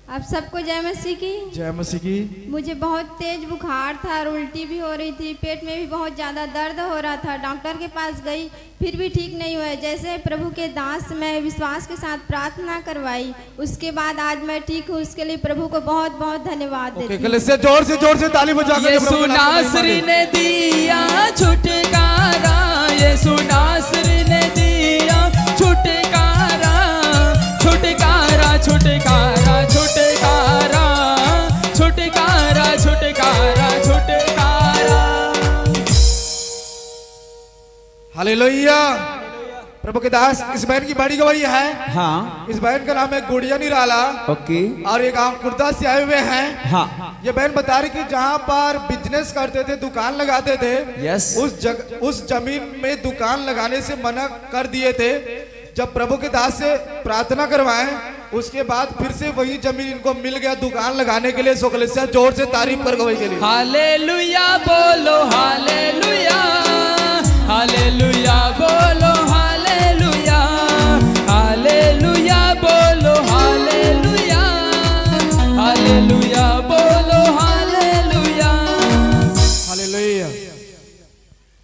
आप सबको जय मसीह की। जय मसीह की। मुझे बहुत तेज बुखार था और उल्टी भी हो रही थी, पेट में भी बहुत ज़्यादा दर्द हो रहा था। डॉक्टर के पास गई फिर भी ठीक नहीं हुआ। जैसे प्रभु के दास मैं विश्वास के साथ प्रार्थना करवाई, उसके बाद आज मैं ठीक हूँ। उसके लिए प्रभु को बहुत बहुत धन्यवाद देती हूँ। जोर से ताली बजा कर यीशु नासरी ने दिया छुटकारा, यीशु नासरी ने दिया छुटकारा, छुटकारा छुटकारा छुटकारा छुटकारा छुटकारा छुटकारा। हालेलुया। प्रभु के दास, इस बहन की बड़ी गवाही है। हाँ। इस बहन का नाम है गुड़िया निराला। ओके। और ये गांव खुर्दा से आए हुए हैं। हाँ। ये बहन बता रही कि जहाँ पर बिजनेस करते थे, दुकान लगाते थे, यस। उस जमीन में दुकान लगाने से मना कर दिए थे। जब प्रभु के दास से प्रार्थना करवाए उसके बाद फिर से वही जमीन इनको मिल गया दुकान लगाने के लिए। सोकलेसिया जोर से तारीफ कर गवाही के लिए। हालेलुया बोलो, हालेलुया हालेलुया बोलो, हालेलुया हालेलुया बोलो, हालेलुया हालेलुया बोलो, हालेलुया हालेलुया।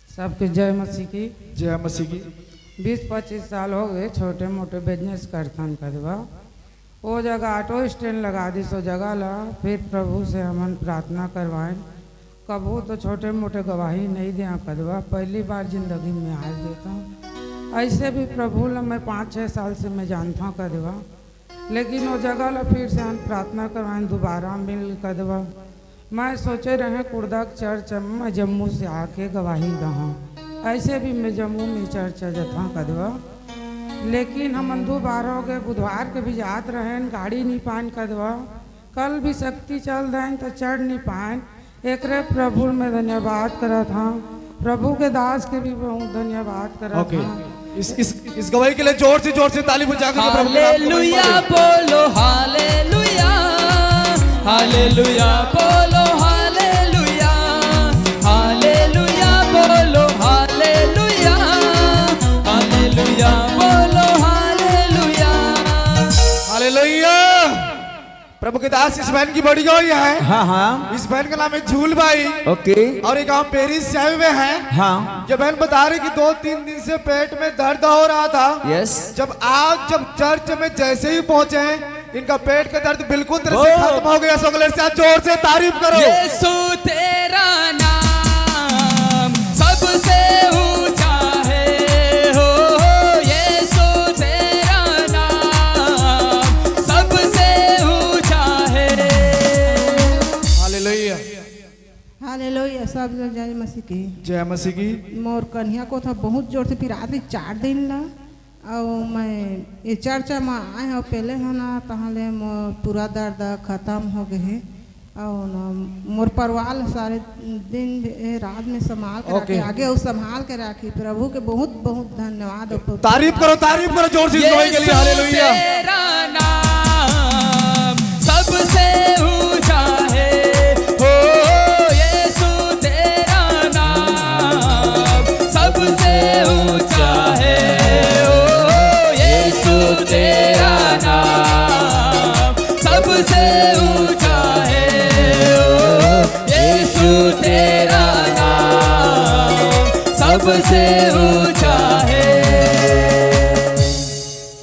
सबके जय मसीह की। जय मसीह की। 20-25 साल हो गए छोटे मोटे बिजनेस करथन कदवा। वो जगह ऑटो स्टैंड लगा दी, सो जगह ला फिर प्रभु से हमन प्रार्थना करवाएं। कबू तो छोटे मोटे गवाही नहीं दिया कदवा, पहली बार जिंदगी में आज देता हूँ। ऐसे भी प्रभु ला मैं 5-6 साल से मैं जानता हूँ कदवा, लेकिन वो जगह ला फिर से हम प्रार्थना करवाएं दोबारा मिल कदवा। मैं सोचे रहे कुर्दा चर्च में जम्मू से आके गवाही दहा, ऐसे भी मैं जम्मू में चर्च जता कदवा, लेकिन हम 2 बार हो गए। बुधवार के भी जात रहे, गाड़ी नहीं पान कदवा। कल भी शक्ति चल दें तो चढ़ नहीं पाए। एक रे प्रभु में धन्यवाद करा था, प्रभु के दास के भी बहुत धन्यवाद करा था। इस गवाही के लिए जोर से ताली बजाकर हालेलुया बोलो, हालेलुया हालेलुया बोलो, हालेलुया हालेलुया बोलो, हालेलुया हालेलुया बोलो, हालेलुया हालेलुया। प्रभु के दास इस बहन की बड़ी गवाही है। हाँ हाँ। इस बहन का नाम है झूल भाई। ओके। और एक गांव पेरिस से आए हुए हैं। हाँ। ये बहन बता रही कि 2-3 दिन से पेट में दर्द हो रहा था। यस। जब चर्च में जैसे ही पहुंचे इनका पेट का दर्द बिल्कुल तरह से खत्म हो गया। सोगलर से जोर से तारीफ करो। यीशु तेरा नाम सबसे ऊंचा है, हो यीशु तेरा नाम सबसे ऊंचा है। Hallelujah hallelujah. सब लोग जय मसीह की। जय मसीह की। मोर कन्या को था बहुत जोर से फिर आदि 4 दिन ला और मैं ये चर्चा में आए हो पहले है ना तहले मोर पूरा दर्द खत्म हो गए है और मोर परिवार सारे दिन रात में संभाल के रखे, आगे और संभाल के रखी। प्रभु के बहुत बहुत धन्यवाद। तारीफ करो जोर से के लिए। हालेलुया। तेरा नाम सबसे ऊंचा है, हो यीशु तेरा नाम सबसे ऊंचा है, तेरा नाम सबसे ऊंचा है, यीशु तेरा नाम सबसे ऊंचा है।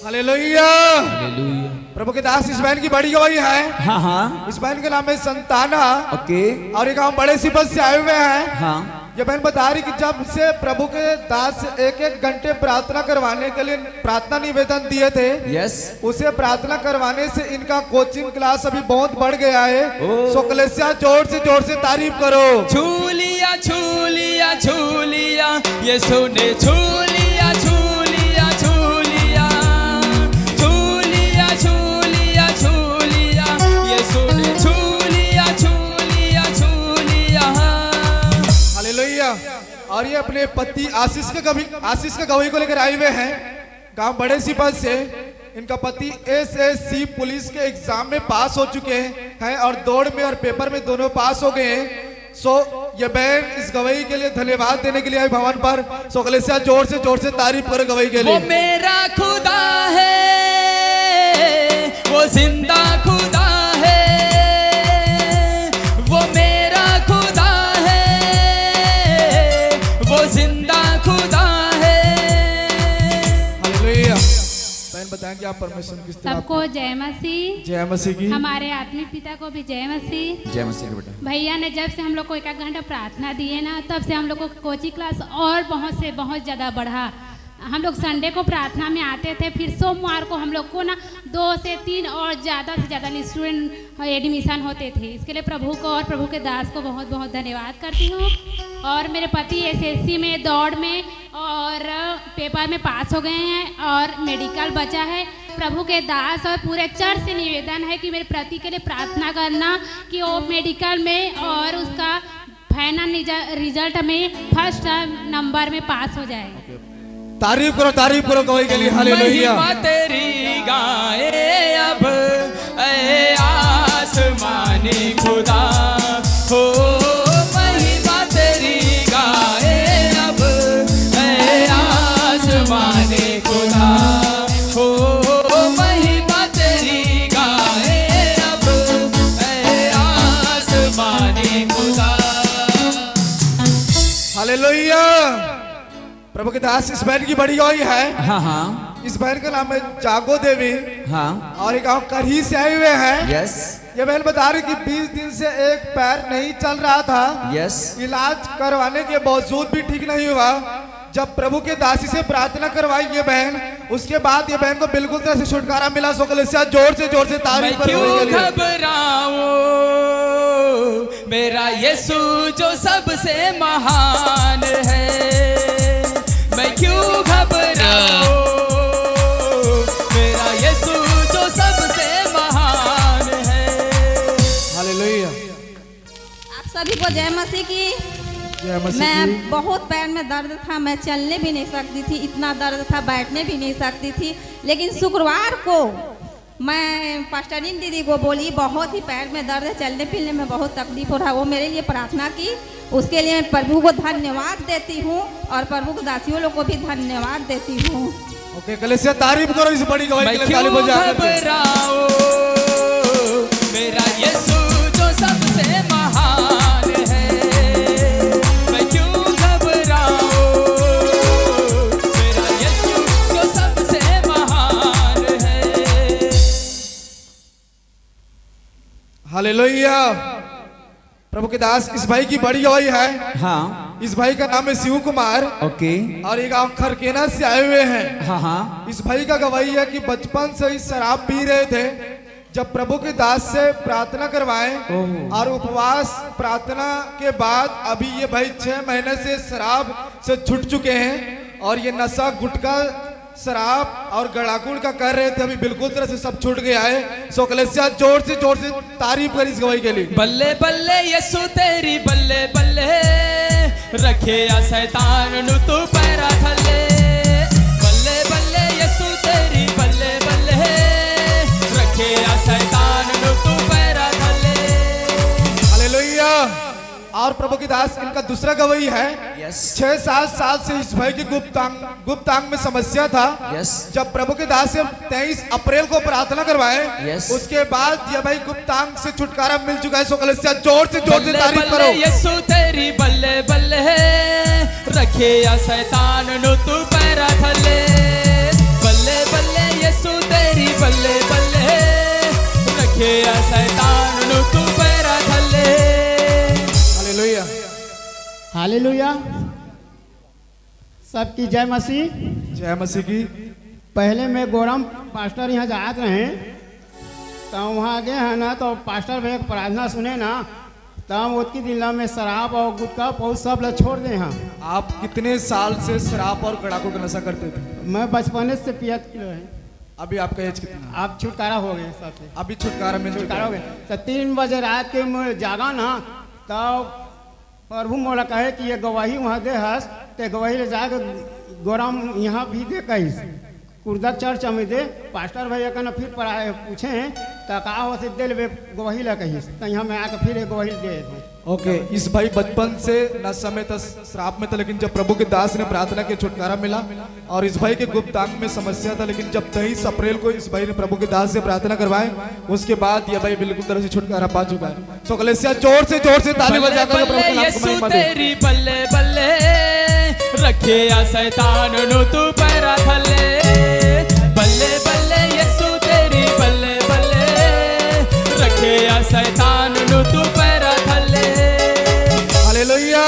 हालेलुया। प्रभु के दास इस बहन की बड़ी गवाही है। हाँ हाँ। इस बहन का नाम है संताना। ओके। और एक गांव बड़े सिपत से आए हुए हैं। हाँ। ये बहन बता रही कि जब से प्रभु के दास 1-1 घंटे प्रार्थना करवाने के लिए प्रार्थना निवेदन दिए थे। यस। उसे प्रार्थना करवाने से इनका कोचिंग क्लास अभी बहुत बढ़ गया है। सो कलेसिया जोर से तारीफ करो। छूलिया छूलिया छूलिया यीशु ने छूलिया छूलिया छूलिया छूलिया छूलिया छूलिया यीशु ने छूलिया छूलिया छूलिया। हालेलुया। और ये अपने पति आशीष के गवाही को लेकर आए हुए हैं गांव बड़े सिपत से। इनका पति SSC पुलिस के एग्जाम में पास हो चुके हैं और दौड़ में और पेपर में दोनों पास हो गए हैं। सो ये बहन इस गवाही के लिए धन्यवाद देने के लिए आई भवन पर। सो कलेसिया जोर से तारीफ करो गवाही के लिए। वो मेरा खुदा है, वो जिंदा खुदा है, वो मेरा खुदा है, वो जिंदा खुदा है। हालेलुया। बहन बताएं कि आप परमेश्वर किस तरह। सबको जय मसीह। जय मसीह की। हमारे आत्मिक पिता को भी जय मसीह। जय मसीह के बेटा। भैया ने जब से हम लोग को 1 घंटा प्रार्थना दिए ना तब से हम लोग को कोचिंग क्लास और बहुत ज़्यादा बढ़ा। हम लोग संडे को प्रार्थना में आते थे, फिर सोमवार को हम लोग को ना 2 से 3 और ज़्यादा से ज़्यादा स्टूडेंट एडमिशन होते थे। इसके लिए प्रभु को और प्रभु के दास को बहुत बहुत धन्यवाद करती हूँ। और मेरे पति SSC में दौड़ में और पेपर में पास हो गए हैं और मेडिकल बचा है। प्रभु के दास और पूरे चर्च से निवेदन है कि मेरे पति के लिए प्रार्थना करना कि वो मेडिकल में और उसका फाइनल रिजल्ट में 1st नंबर में पास हो जाए। तारीफ करो गवाही के लिए। हालेलुया। महिमा तेरी गाए अब ऐ आसमानी खुदा, हो महिमा तेरी गाए अब ऐ आसमानी खुदा, हो महिमा तेरी गाए अब ऐ आसमानी खुदा। हालेलुया। प्रभु के दास इस बहन की बड़ी गवाही है। हाँ हाँ। इस बहन का नाम है जागो देवी। हाँ। और एक गांव करही से आए हुए हैं। यस। ये बहन बता रही कि 20 दिन से एक पैर नहीं चल रहा था। यस। इलाज करवाने के बावजूद भी ठीक नहीं हुआ। जब प्रभु के दासी से प्रार्थना करवाई ये बहन, उसके बाद ये बहन को बिल्कुल तरह से छुटकारा मिला। सो कलेसिया जोर से तारीफ करो। क्यों घबराऊं, मेरा यीशु जो सबसे महान है। मैं क्यों घबराऊं, मेरा यीशु जो सबसे महान है। सभी को जय मसीह की। जय मसीह मैं की। बहुत पैर में दर्द था, मैं चलने भी नहीं सकती थी, इतना दर्द था, बैठने भी नहीं सकती थी। लेकिन शुक्रवार को मैं पास्टरीन दीदी को बोली बहुत ही पैर में दर्द है, चलने फिरने में बहुत तकलीफ हो रहा है। वो मेरे लिए प्रार्थना की, उसके लिए मैं प्रभु को धन्यवाद देती हूँ और प्रभु के दासियों लोग को भी धन्यवाद देती हूँ। ओके कलेसिया तारीफ करो इस बड़ी गवाही के लिए, ताली बजा घबराओ, मेरा यीशु जो सबसे महान है। मैं क्यों घबराऊं, मेरा यीशु जो सबसे महान है। हालेलुया। प्रभु के दास इस भाई की बड़ी गवाही है। हाँ। इस भाई का नाम है शिव कुमार। ओके। और ये गांव खरकेना से आए हुए हैं। हाँ हाँ। इस भाई का गवाही है कि बचपन से ही शराब पी रहे थे। जब प्रभु के दास से प्रार्थना करवाए और उपवास प्रार्थना के बाद अभी ये भाई 6 महीने से शराब से छूट चुके हैं और ये नशा गुटखा शराब और गड़ाकुड़ का कर रहे थे, अभी बिल्कुल तरह से सब छूट गया है। सो कलेसिया जोर से तारीफ कर इस गवाही के लिए। बल्ले बल्ले यीशु तेरी बल्ले बल्ले, रखे या शैतान नु तू पैरा थले। बल्ले बल्ले यीशु तेरी बल्ले बल्ले, रखे या शैतान नु तू पैरा थले। हालेलुया। और प्रभु की दास इनका दूसरा गवाही है। 6-7 साल से इस भाई की गुप्तांग में समस्या था। जब प्रभु के दास से 23 अप्रैल को प्रार्थना करवाए, उसके बाद यह भाई गुप्तांग से छुटकारा मिल चुका है। सो कलेसिया जोर से तारीफ करो। यीशु तेरी बल्ले बल्ले, रखे या शैतान नु तू पैरा थले। बल्ले बल्ले यीशु तेरी बल्ले बल्ले, रखे या शैतान नु तू पैरा थले। हालेलुया। हालेलुया। सबकी जय मसीह। जय मसीह की। पहले मैं गोरम पास्टर यहाँ जाते रहे, तो वहाँ गए हैं ना, तो पास्टर भैया प्रार्थना सुने ना, तब उसकी दिल में शराब और गुटखा बहुत सब लोग छोड़ दे हैं। आप कितने साल से शराब और गड़ाकुड़ का नशा करते थे? मैं बचपन से पियत किलो है। अभी आपका एज कितना? आप छुटकारा हो गए सबसे। अभी छुटकारा मिल चुका हो गए। तो 3 बजे रात के मैं जागा ना, तब प्रभु मोला कहे कि ये गवाही वहाँ दे हस, ते गवाही ले जाकर गोराम यहाँ भी दे कहीस कुर्दा चर्च में दे। पास्टर भैया का ना फिर पूछे तो कहा हो से दे ले गवाही ला कहीस, तो यहाँ मैं आकर फिर एक गवाही दे। ओके इस भाई बचपन से नशा में था, शराब में था, लेकिन जब प्रभु के दास ने प्रार्थना की छुटकारा मिला। और इस भाई के गुप्तांग में समस्या था, लेकिन जब 23 अप्रैल को इस भाई ने प्रभु के दास से प्रार्थना करवाए, उसके बाद यह भाई बिल्कुल तरह से छुटकारा पा चुका है। सो कलेसिया जोर से ताली बजाकर प्रभु के नाम को महिमा दे। तेरी बल्ले बल्ले, रखे या शैतान नु तू पैरा थले। बल्ले बल्ले यीशु तेरी बल्ले बल्ले, रखे या शैतान नु तू पैरा थले। हालेलुया।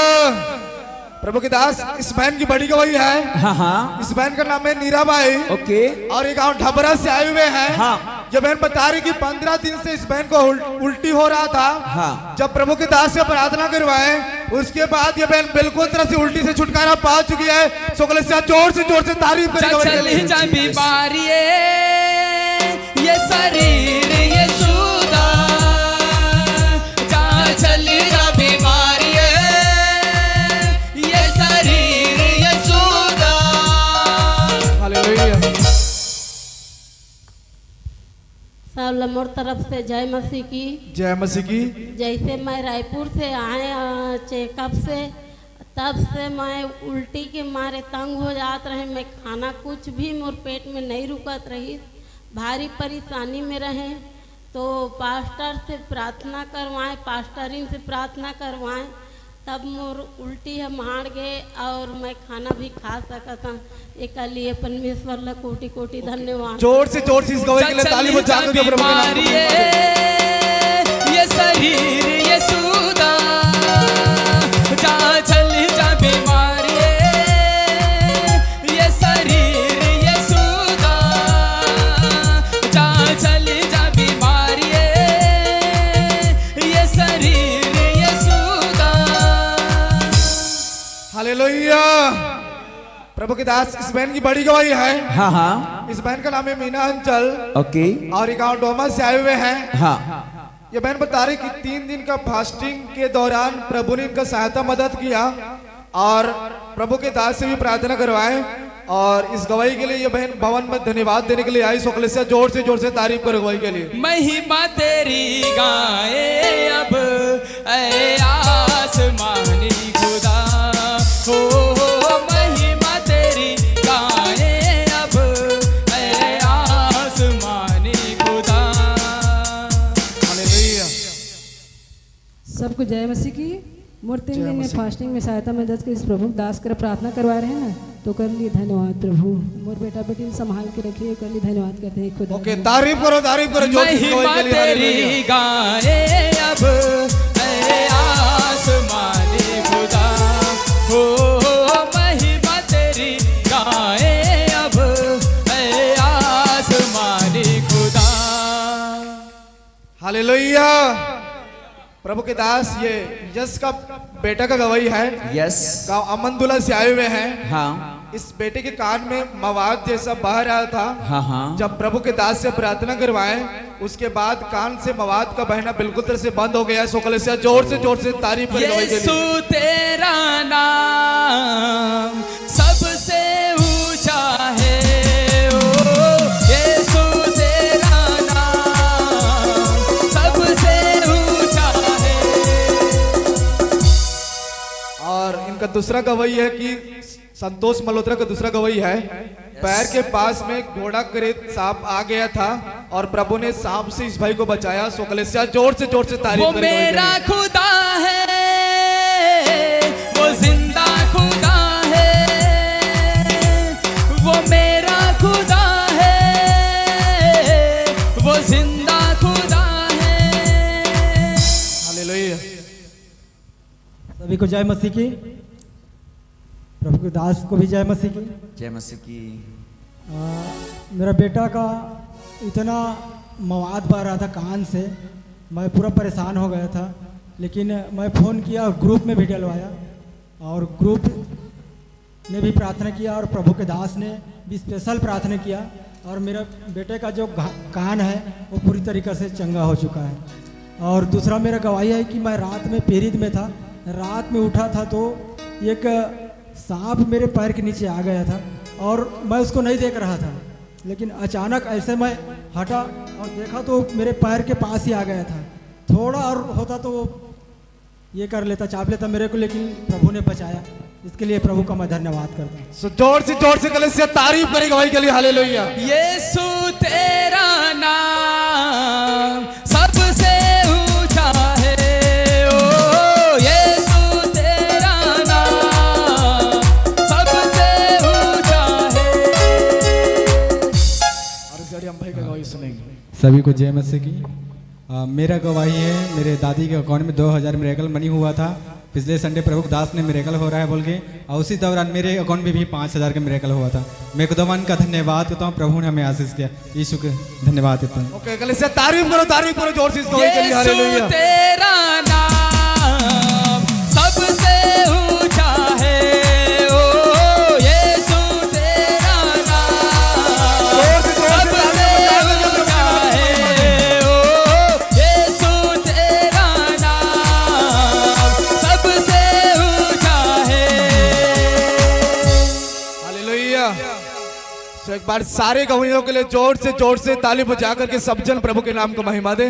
प्रभु के दास इस बहन की बड़ी गवाही है। हाँ हाँ। इस बहन का नाम है नीराबाई। ओके। और ये गांव ढबरा से आए हुए हैं। हाँ। ये बहन बता रही कि 15 दिन से इस बहन को उल्टी हो रहा था। हाँ। जब प्रभु के दास से प्रार्थना करवाए, उसके बाद ये बहन बिल्कुल तरह से उल्टी से छुटकारा पा चुकी है। सो कलेसिया जोर से तारीफ करें। जा बीमारी ये शरीर ये सुदा, जा चली जा बीमारी ये शरीर ये सुदा। हालेलुया। सब लमोर तरफ से जय मसीह की। जय मसीह की। जैसे मैं रायपुर से आए चेकअप से, तब से मैं उल्टी के मारे तंग हो जात रहे। मैं खाना कुछ भी मोर पेट में नहीं रुकत रही, भारी परेशानी में रहे। तो पास्टर से प्रार्थना करवाएं, पास्टरीन से प्रार्थना करवाएं, तब मोर उल्टी है मार गए और मैं खाना भी खा सकता। एक लिए परमेश्वर ला कोटि कोटि धन्यवाद। जोर से इस गवाही के लिए ताली बजाकर के प्रभु के नाम को महिमा दे। ये शरीर ये सुदा, जा चली जा बीमारी ये शरीर ये सुदा, जा चली जा बीमारी ये शरीर ये सुदा। हालेलुया। प्रभु के दास इस बहन की बड़ी गवाही है। हाँ हाँ। इस बहन का नाम है मीना अंचल। ओके। और ये गांव डोमा से आए हुए हैं। हाँ। ये बहन बता रही कि 3 दिन का फास्टिंग के दौरान प्रभु ने इनका सहायता मदद किया और प्रभु के दास से भी प्रार्थना करवाए। और इस गवाही के लिए ये बहन भवन में धन्यवाद देने के लिए आई। सोकलेसिया जोर से तारीफ करो गवाही के लिए। महिमा तेरी गाए अब ऐ आसमानी खुदा हो, महिमा तेरी गाए अब ऐ आसमानी खुदा। हालेलुया। सबको जय मसीह की। मोर 3 दिन में फास्टिंग में सहायता मदद के इस प्रभु दास कर प्रार्थना करवा रहे हैं ना, तो कर लिए धन्यवाद प्रभु। मोर बेटा बेटी संभाल के रखिए, कर लिए धन्यवाद करते हैं खुदा। ओके, तारीफ करो महिमा तेरी गाए अब ऐ आसमानी खुदा हो, महिमा तेरी गाए अब ऐ आसमानी खुदा। हालेलुया। प्रभु के दास ये यस का बेटा का गवाही है। यस। गाँव अमनदुल्ला से आए हुए हैं। हाँ। इस बेटे के कान में मवाद जैसा बह रहा था। हाँ हाँ। जब प्रभु के दास से प्रार्थना करवाए उसके बाद कान से मवाद का बहना बिल्कुल तरह से बंद हो गया। सोकलेसिया जोर से तारीफ करें गवाही के लिए। यीशु तेरा नाम सबसे ऊंचा है, इनका दूसरा गवाही है कि संतोष मल्होत्रा का दूसरा गवाही है। पैर के पास में घोड़ा करेत सांप आ गया था और प्रभु ने सांप से इस भाई को बचाया। सोकलेसिया जोर से तारीफ वो मेरा खुदा है, वो जिंदा खुदा है, वो मेरा खुदा है, वो जिंदा खुदा है। हालेलुया। सभी को जय मसीह की। प्रभु के दास को भी जय मसीह की। जय मसीह की। मेरा बेटा का इतना मवाद बह रहा था कान से, मैं पूरा परेशान हो गया था। लेकिन मैं फ़ोन किया और ग्रुप में भी डलवाया और ग्रुप ने भी प्रार्थना किया और प्रभु के दास ने भी स्पेशल प्रार्थना किया और मेरा बेटे का जो कान है वो पूरी तरीक़े से चंगा हो चुका है। और दूसरा मेरा गवाही है कि मैं रात में पीरियड में था, रात में उठा था तो एक सांप मेरे पैर के नीचे आ गया था और मैं उसको नहीं देख रहा था, लेकिन अचानक ऐसे मैं हटा और देखा तो मेरे पैर के पास ही आ गया था। थोड़ा और होता तो ये कर लेता, चाप लेता मेरे को, लेकिन प्रभु ने बचाया। इसके लिए प्रभु का मैं धन्यवाद करता हूँ। जोर से कलेसिया तारीफ करें गवाही के लिए। हालेलुया। यीशु तेरा नाम सबसे ऊंचा है, सभी को जय मसीह की। मेरा गवाही है, मेरे दादी के अकाउंट में 2000 मिरेकल मनी हुआ था। पिछले संडे प्रभु दास ने मिरेकल हो रहा है बोल के, और उसी दौरान मेरे अकाउंट में भी 5000 का मिरेकल हुआ था। मैं खुदावन का धन्यवाद करता हूँ, प्रभु ने हमें आशीष किया। यीशु के धन्यवाद देता हूँ। ओके, कलेसिया तारीफ करो जोर से इस गवाही के लिए। हालेलुया। तेरा नाम सबसे ऊंचा है, एक बार सारे गवाहियों के लिए जोर से ताली बजा करके सब जन प्रभु के नाम को महिमा दे।